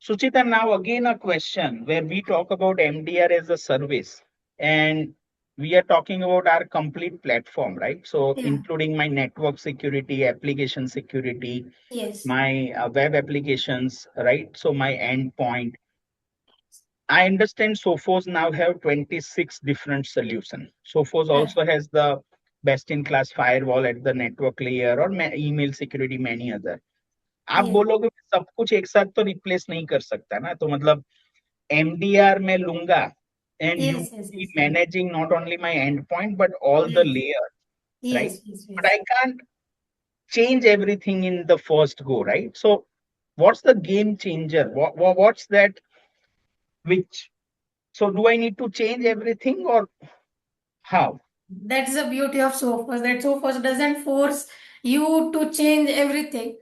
Suchita, now again a question where we talk about MDR as a service and we are talking about our complete platform, right? So, yeah, including my network security, application security, yes, my web applications, right? So, my endpoint. I understand Sophos now have 26 different solutions. Sophos correct. also has the best in class firewall at the network layer or email security, many other. आप Yes, बोलोगे मैं सब कुछ एक साथ तो replace नहीं कर सकता ना तो मतलब MDR में लूंगा and you yes, yes, be yes, managing not only my endpoint but all the yes, layers, right? yes, yes, But yes. I can't change everything in the first go, right? So what's the game changer? What's that which so do I need to change everything or how? That's the beauty of Sophos. That Sophos doesn't force you to change everything.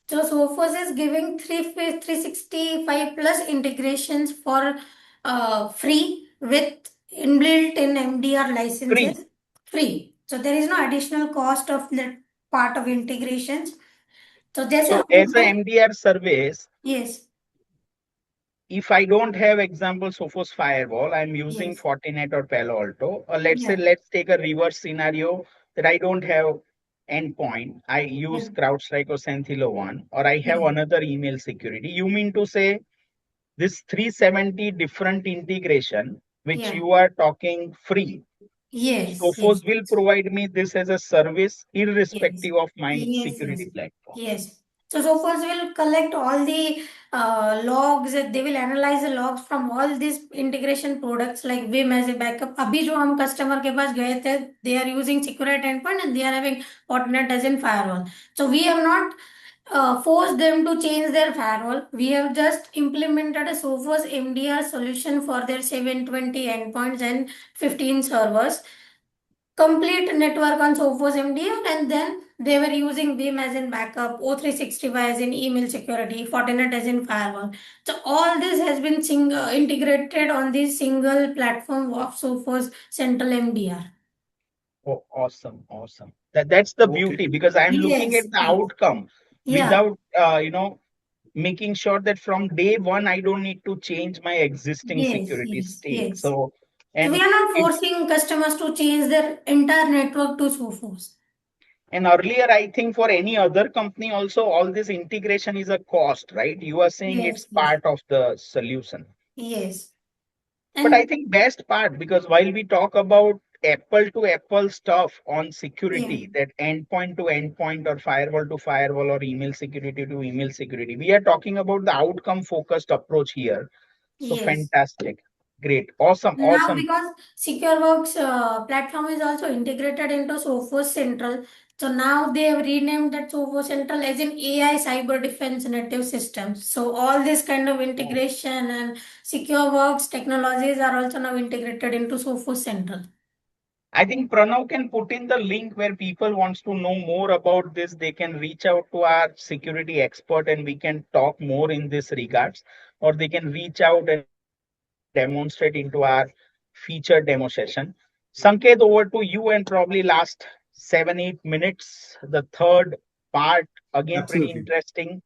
So Sophos is giving 365 plus integrations for free with inbuilt in MDR Free. licenses. Free. So there is no additional cost of that part of integrations. So जैसे So हम as a बोलते हैं MDR service, yes if I don't have example Sophos firewall, I'm using Yes. Fortinet or Palo Alto. Let's say, Yeah. let's take a reverse scenario that I don't have endpoint. I Yeah. use CrowdStrike or Sentinel-1, or I have Yeah. another email security. You mean to say this 370 different integration, which Yeah. you are talking free, Yes. Yes. Sophos will provide me this as a service Yes. irrespective of my Yes. Yes. security platform. Yes. So Sophos will collect all the logs. They will analyze the logs from all these integration products like Vim as a backup. अभी जो हम customer के पास गए थे, they are using Security Endpoint and they are having Fortinet as in firewall. So we have not forced them to change their firewall. We have just implemented a Sophos MDR solution for their 720 endpoints and 15 servers, complete network on Sophos MDM, and then they were using Vim as in backup, O365 as in email security, Fortinet as in firewall. So all this has been integrated on this single platform of Sophos Central MDR. Oh, awesome, awesome. That's the Okay. beauty, because I'm looking Yes, at the yes. outcome Yeah, without making sure that from day one I don't need to change my existing yes, security yes, stake. yes. So, So we and are not it forcing customers to change their entire network to Sophos. and earlier, I think for any other company also, all this integration is a cost, right? You are saying Yes, it's yes, part of the solution. yes. But I And think best part, because while we talk about apple to apple stuff on yeah, security, that endpoint to endpoint or firewall to firewall or email security to email security, we are talking about the outcome focused approach here. So yes. fantastic. Great. Awesome. Now, Awesome. because SecureWorks platform is also integrated into Sophos Central, so now they have renamed that Sophos Central as an AI cyber defense native system. So all this kind of Oh. integration and SecureWorks technologies are also now integrated into Sophos Central. I think Pranav can put in the link where people wants to know more about this. They can reach out to our security expert and we can talk more in this regards, or they can reach out and demonstrate into our feature demo session. Sanket, over to you, and probably last 7-8 minutes. The third part, again, pretty Absolutely. interesting.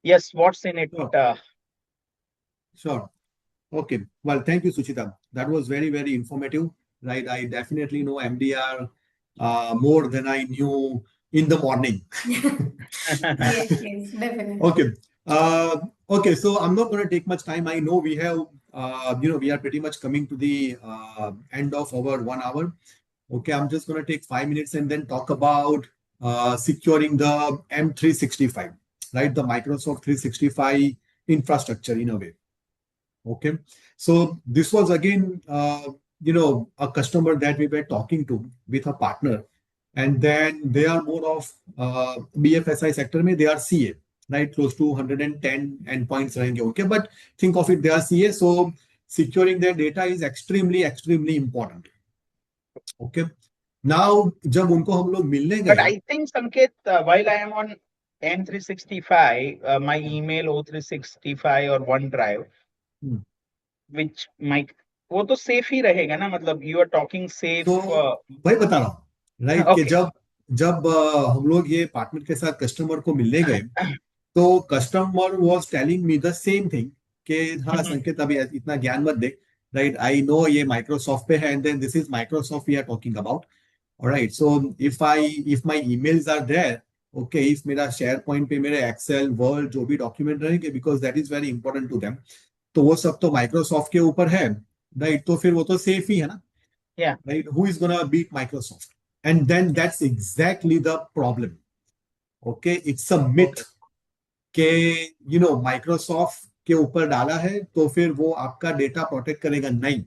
Yes, what's in it? Sure. Sure. Okay. Well, thank you, Suchita. That was very, very informative, right? I definitely know MDR more than I knew in the morning. Yes, yes, definitely. Okay. Okay. So I'm not going to take much time. I know we have, we are pretty much coming to the end of our 1 hour. Okay. I'm just going to take 5 minutes and then talk about securing the M365, right? The Microsoft 365 infrastructure in a way. Okay. So this was again, a customer that we were talking to with a partner. And then they are more of BFSI sector, they are CA, right? Close to 110 endpoints रहेंगे. Okay. But think of it, they are CA. So securing their data is extremely, extremely important. Okay. Now, जब उनको हम लोग मिलने But गए, I think, Sanket, while I am on M365, my email O365 or OneDrive, hmm, which my वो तो safe ही रहेगा ना, मतलब यू आर टॉकिंग तो सेफ. वही बता रहा हूँ, राइट? कि ओके. जब जब हम लोग ये पार्टनर के साथ कस्टमर को मिलने गए, तो customer was telling me the same thing कि हाँ संकेत, अभी इतना ज्ञान मत दे, राइट? आई नो ये माइक्रोसॉफ्ट पे है, and then this is Microsoft we are talking about, alright? So if my emails are there, okay, if मेरा शेयर पॉइंट पे मेरे एक्सेल वर्ड जो भी डॉक्यूमेंट रहेंगे, because that is very important to them, तो वो सब तो माइक्रोसॉफ्ट के ऊपर है, राइट? तो फिर वो तो सेफ ही है ना, या right? Who is going to beat Microsoft? And then that's exactly the problem. Okay, it's a okay. myth कि Microsoft के ऊपर डाला है तो फिर वो आपका डेटा प्रोटेक्ट करेगा, नहीं.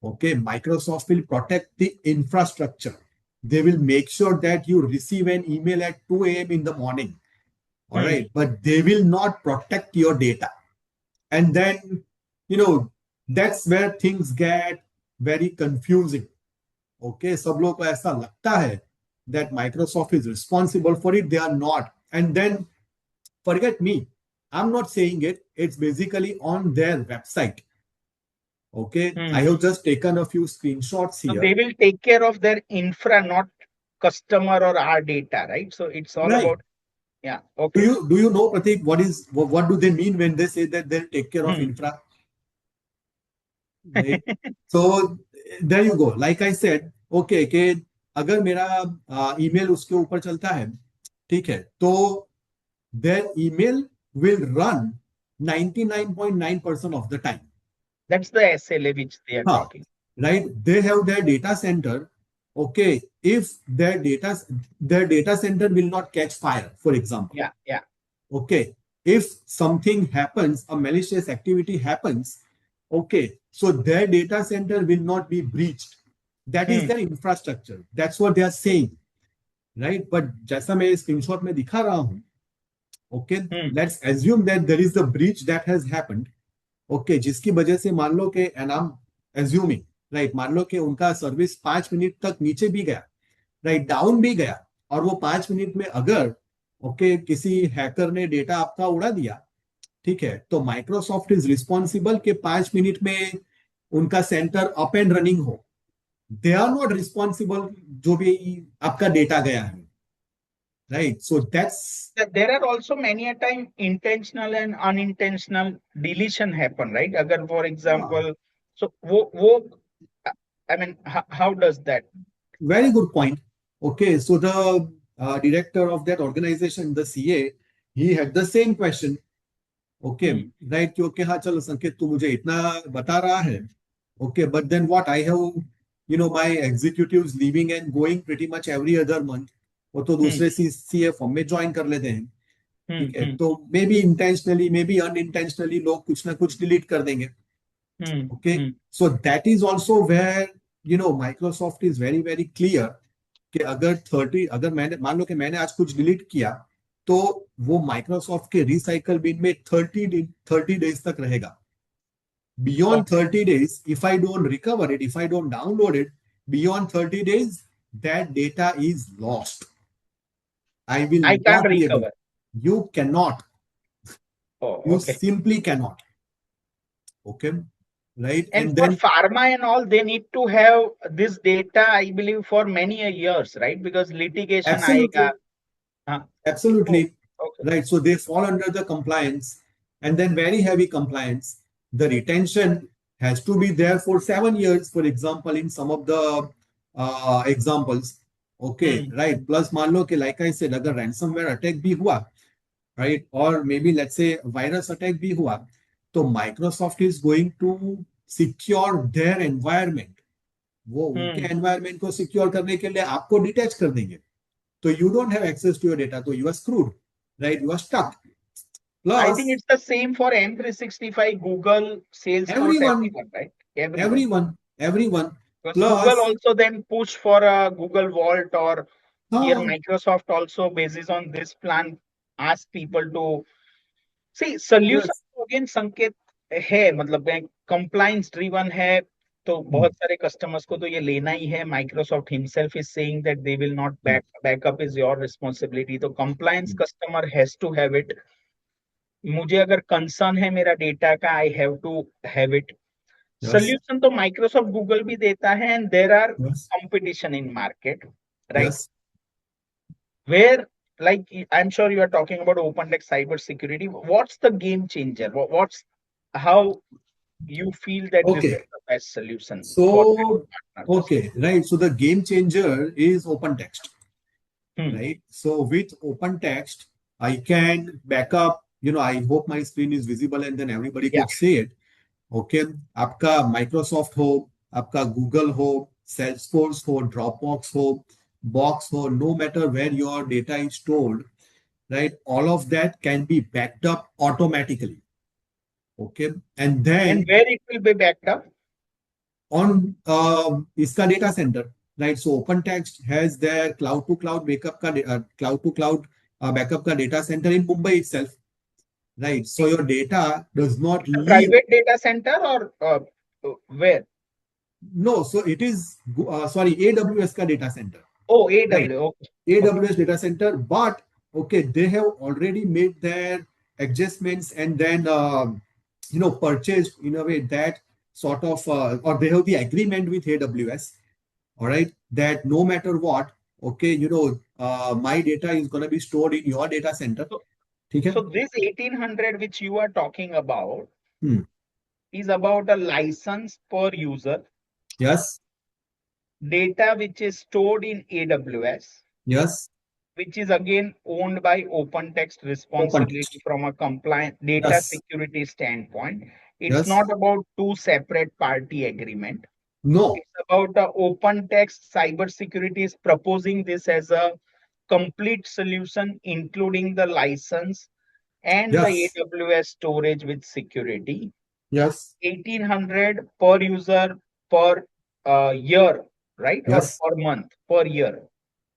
Okay, Microsoft will protect the infrastructure. They will make sure that you receive an email at 2 a.m. in the morning. All right, but they will not protect your data. And then, that's where things get very confusing. Okay, सब लोग को ऐसा लगता है that Microsoft is responsible for it. They are not. And then forget me, I'm not saying it. It's basically on their website. Okay, I have just taken a few screenshots So here. they will take care of their infra, not customer or our data, right? So it's all Right. about Yeah. Okay. Do you know, Pratik, what do they mean when they say that they'll take care of Hmm. infra? Right? So there you go. Like I said, okay, कि अगर मेरा email उसके ऊपर चलता है, ठीक है, तो their email will run 99.9% of the time. That's the SLA which they are Huh, talking. right? They have their data center. Okay, if their data center will not catch fire, for example. Yeah. Yeah. Okay, if something happens, a malicious activity happens, okay, so their data center will not be breached. That is Hmm. their infrastructure. That's what they are saying, right? But जैसा मैं screenshot में दिखा रहा हूं, okay, Hmm. let's assume that there is a breach that has happened. Okay, जिसकी वजह से मान लो कि and I'm assuming, right, मान लो कि उनका सर्विस 5 मिनट तक नीचे भी गया, राइट, डाउन भी गया, और वो 5 मिनट में अगर ओके किसी हैकर ने डेटा आपका उड़ा दिया, ठीक है, तो माइक्रोसॉफ्ट इज रिस्पॉन्सिबल कि 5 मिनट में उनका सेंटर अप एंड रनिंग हो. दे आर नॉट रिस्पॉन्सिबल जो भी आपका डेटा गया है, right. So that's There are also many a time intentional and unintentional deletion happen, right? Agar, for example, so I mean, how does that? very good point. Okay, so the director of that organization, the CA, he had the same question. Okay, Hmm. Right, क्योंकि हाँ चलो संकेत तू मुझे इतना बता रहा है, okay, but then what, I have my executives leaving and going pretty much every other month. वो तो Hmm. दूसरे सीए फॉर्म में ज्वाइन कर लेते हैं, Hmm. ठीक है, Hmm. तो maybe intentionally maybe unintentionally लोग कुछ ना कुछ डिलीट कर देंगे. Hmm. Okay, Hmm. So that is also where Microsoft is very very clear कि अगर मैंने मान लो कि मैंने आज कुछ डिलीट किया, तो वो माइक्रोसॉफ्ट के रिसाइकल बिन में 30 डेज तक रहेगा. Beyond Okay. 30 days, if I don't recover it, if I don't download it, beyond 30 days, that data is lost. I will I can't not be able. recover. You cannot. Oh, You okay. simply cannot. Okay. Right. And And for then pharma and all, they need to have this data, I believe, for many a years, right? Because litigation aega. absolutely, Oh, absolutely. okay. Right. So they fall under the compliance, and then very heavy compliance. The retention has to be there for 7 years, for example, in some of the examples. Okay, Hmm. right. Plus, मान लो कि like I said, अगर ransomware attack भी हुआ, right, or maybe let's say virus attack भी हुआ, तो Microsoft is going to secure their environment. वो उनके Hmm. environment को secure करने के लिए आपको detach कर देंगे. So you don't have access to your data, so you are screwed, right? You are stuck. I think Plus, it's the same for M365, Google, Salesforce, everyone, everyone, right? Everyone. everyone. Because Google Plus, also then push for a Google Vault, or here हाँ, Microsoft also basis on this plan ask people to see solution. yes, Again, संकेत है, मतलब bank compliance driven है, तो बहुत सारे customers को तो ये लेना ही है. Microsoft himself is saying that they will not backup is your responsibility. तो compliance customer has to have it. मुझे अगर कंसर्न है मेरा डेटा का, I have to have it. yes, solution तो माइक्रोसॉफ्ट गूगल भी देता है, and there are yes, competition in market, right? yes. Where, like, I'm sure you are talking about OpenText Cybersecurity. What's the game changer? What's how you feel that this is Okay. the best solution for So, partners? okay, right. So the game changer is OpenText, Hmm. right? So with OpenText, I can back up. I hope my screen is visible and then everybody Yeah. could see it. Okay, आपका Microsoft हो, आपका Google हो, Salesforce हो, Dropbox हो, box हो, no matter where your data is stored, right, all of that can be backed up automatically. Okay, and And then where it will be backed up? On इसका data center, right. So open text has their cloud to cloud backup का cloud to cloud backup का data center in Mumbai itself, right. So your data does not A leave. private data center, or where? No, so it is sorry, AWS ka data center, Oh, right? AW. Okay. Okay. AWS data center, but okay, they have already made their adjustments and then purchased in a way that sort of or they have the agreement with AWS, all right, that no matter what, okay, my data is going to be stored in your data center. So, Okay? so this 1800 which you are talking about Hmm. is about a license per user, Yes, data which is stored in AWS, yes, which is again owned by OpenText open responsibility text. from a compliant data Yes, security standpoint. It's yes, not about two separate party agreement. no, It's about the OpenText cybersecurity is proposing this as a complete solution, including the license and the yes, AWS storage with security. yes, 1800 per user per year, right? Or yes. per month, per year.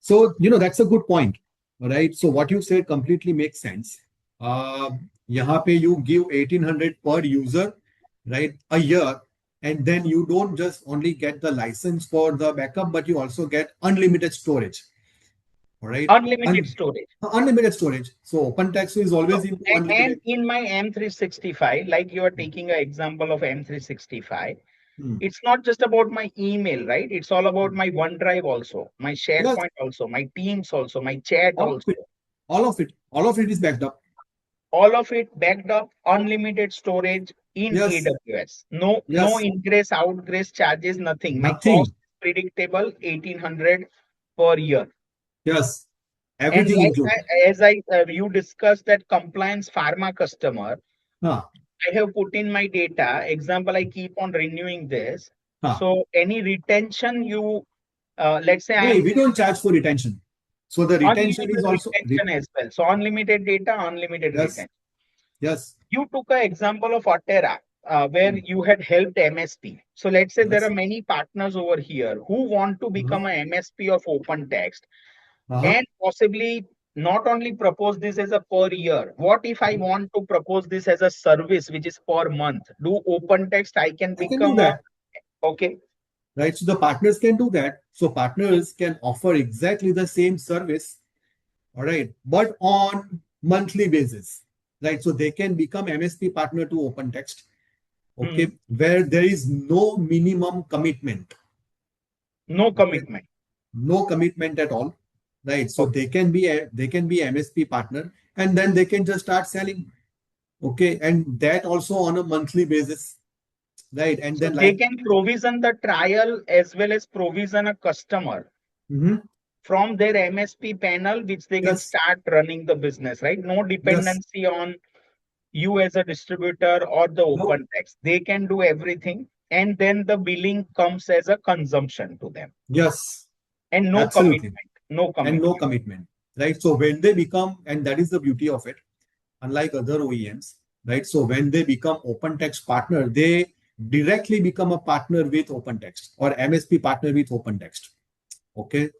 So, that's a good point, right? So, what you said completely makes sense. Uh, यहाँ पे you give 1800 per user, right, a year, and then you don't just only get the license for the backup, but you also get unlimited storage, all right? Unlimited storage. Unlimited storage. So, OpenText is So, always into and unlimited. in my M365, like you are taking an example of M365, Hmm. it's not just about my email, right? It's all about my OneDrive also, my Yes, SharePoint also, my Teams also, my chat all of also. it, all of it is backed up. All of it backed up, unlimited storage in Yes, AWS. No yes, ingress, outgress charges, nothing. My cost nothing. is predictable, 1800 per year. Yes, And everything like included. as you discussed that compliance pharma customer, Huh, I have put in my data. Example, I keep on renewing this. huh. So any retention you, let's say I No, am we don't charge for retention. So the retention is unlimited also retention as well. So unlimited data, unlimited yes, retention. yes, You took an example of Atera, where mm, you had helped MSP. So let's say there are yes, many partners over here who want to uh-huh, become a MSP of OpenText uh-huh. and possibly not only propose this as a per year. What if I want to propose this as a service which is per month? Do OpenText I can I can do become a that, okay? right? So the partners can do that. So partners can offer exactly the same service, all right, but on monthly basis, right? So they can become MSP partner to OpenText, Hmm. okay, where there is no minimum commitment, No okay, commitment. no commitment at all, right? So Okay. they can be MSP partner, and then they can just start selling. Okay, and that also on a monthly basis, right? And So then they like, can provision the trial as well as provision a customer mhm, from their MSP panel, which they can yes, start running the business, right? No yes, dependency on you as a distributor or the no, open text. They can do everything. And then the billing comes as a consumption to them. yes, And no absolutely, commitment. No and no commitment. commitment, right? So when they become, and that is the beauty of it, unlike other OEMs, right? So when they become OpenText partner, they directly become a partner with OpenText or MSP partner with OpenText. Okay,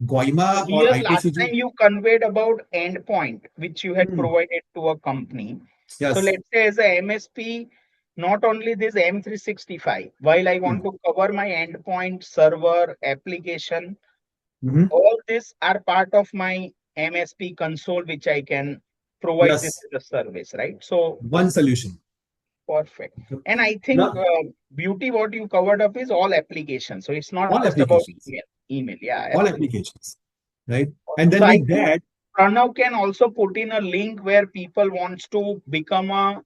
So Goyama or here last time ITCG, you conveyed about endpoint, which you had hmm, provided to a company. So yes, let's say as a MSP, not only this M365, while I hmm, want to cover my endpoint server application, mhm, all these are part of my MSP console, which I can provide this yes, as a service, right? So one solution. perfect. Okay. And I think Now, beauty what you covered up is all applications. So it's not all just about applications, email. Email, yeah, all absolutely. applications, right? And So then I with think that, Pranav can also put in a link where people wants to become a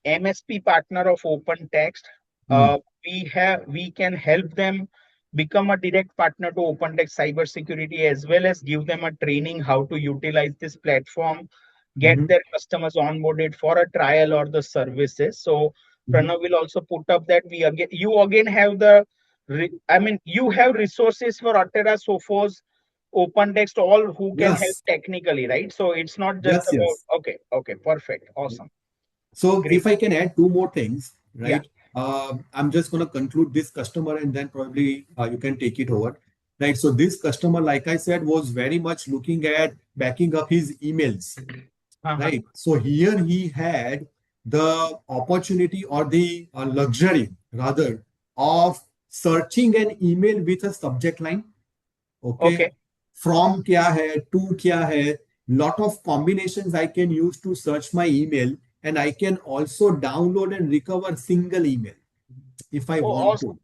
MSP partner of OpenText. hmm, We can help them become a direct partner to OpenText Cybersecurity as well as give them a training how to utilize this platform, get mhm, their customers onboarded for a trial or the services. So mhm, Pranav will also put up that you again have the you have resources for Atera, Sophos, OpenText, all who can help yes, technically, right? So it's not just yes, about yes. okay, perfect, awesome, So great, if I can add two more things, yeah. right? I'm just going to conclude this customer and then probably you can take it over, right? So this customer, like I said, was very much looking at backing up his emails, Uh-huh. right? So here he had the opportunity or the luxury rather of searching an email with a subject line. Okay, Okay. from क्या है, to क्या है, lot of combinations I can use to search my email, and I can also download and recover single email if I Oh, want awesome.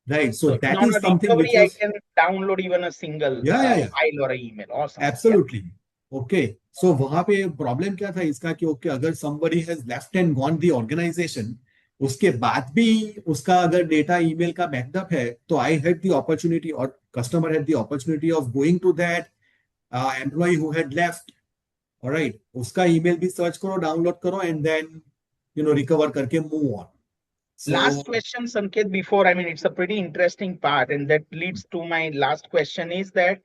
to. right? So So even that on is a something which recovery, I was, can download even a single yeah, yeah, yeah, file or an email. Awesome. Yeah. absolutely. Okay. So वहां पे problem क्या था इसका कि okay अगर somebody has left and gone the organization, उसके बाद भी उसका अगर डेटा ईमेल का बैकअप है, तो आई हैड द अपॉर्चुनिटी और customer had the opportunity of going to that employee who had left, alright, उसका ईमेल भी सर्च करो, डाउनलोड करो एंड देन रिकवर करके move on. So Last question, Sanket, before, I mean, it's a pretty interesting part, and that leads to my last question is that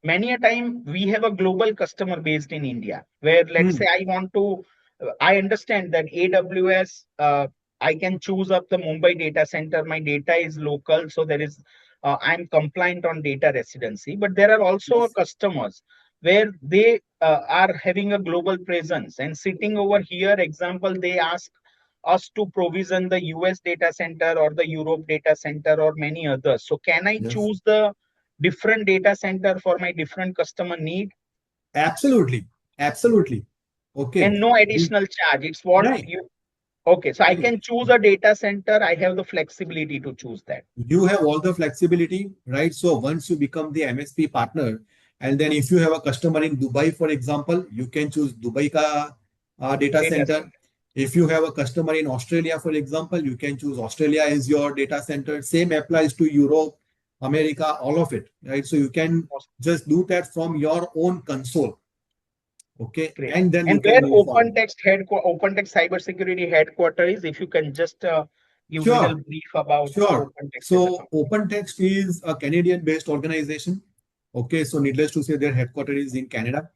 many a time we have a global customer based in India, where let's say I want to, I understand that AWS, I can choose up the Mumbai data center. My data is local, so there is, I'm compliant on data residency. But there are also customers where they are having a global presence and sitting over here. Example, they ask us to provision the US data center or the Europe data center or many others. So can I yes, choose the different data center for my different customer need absolutely, absolutely. Okay. and no additional charge? It's what Right. you, okay, so I Right. can choose a data center. I have the flexibility to choose that. You have all the flexibility, right? So once you become the MSP partner, and then if you have a customer in Dubai, for example, you can choose Dubai ka data Data center. center. If you have a customer in Australia, for example, you can choose Australia as your data center. Same applies to Europe, America, all of it, right? So you can Awesome. just do that from your own console, okay? Great. And then you And can where move forward. OpenText Cybersecurity headquarters is, if you can just give little Sure, brief about sure. OpenText as a So company. OpenText is a Canadian-based organization. Okay, so needless to say, their headquarters is in Canada.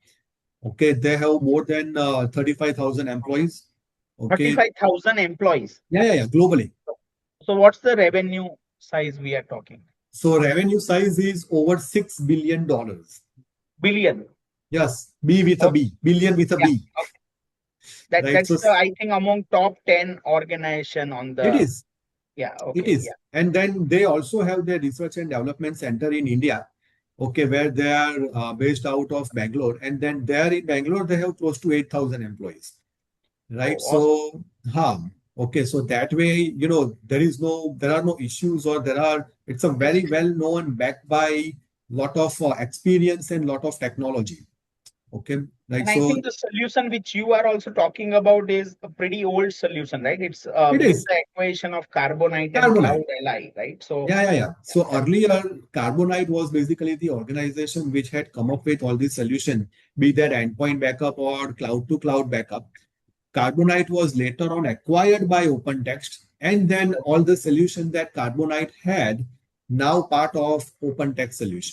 Okay, they have more than 35,000 employees. Okay, 35,000 employees. yeah, yeah, yeah, globally. So what's the revenue size we are talking? So revenue size is over $6 billion. Billion. Yes, B with a Okay. B, billion with a Yeah. B, Okay. That right? So that's the, I think, among top 10 organization on it the, is, yeah, it okay, is. yeah. And then they also have their research and development center in India. Okay, where they are based out of Bangalore, and then there in Bangalore they have close to 8,000 employees. Right? Oh, awesome. So, okay. So that way, there are no issues, or it's a very well known, backed by lot of experience and lot of technology. Okay. Right. And I So think the solution which you are also talking about is a pretty old solution, right? It's it with is the acquisition of Carbonite and Carbonite. Cloud Ally, right? So, Yeah, yeah, yeah. yeah, So that, earlier, Carbonite was basically the organization which had come up with all these solution, be that endpoint backup or cloud to cloud backup. Carbonite was later on acquired by OpenText, and then all the solution that Carbonite had now part of OpenText solution.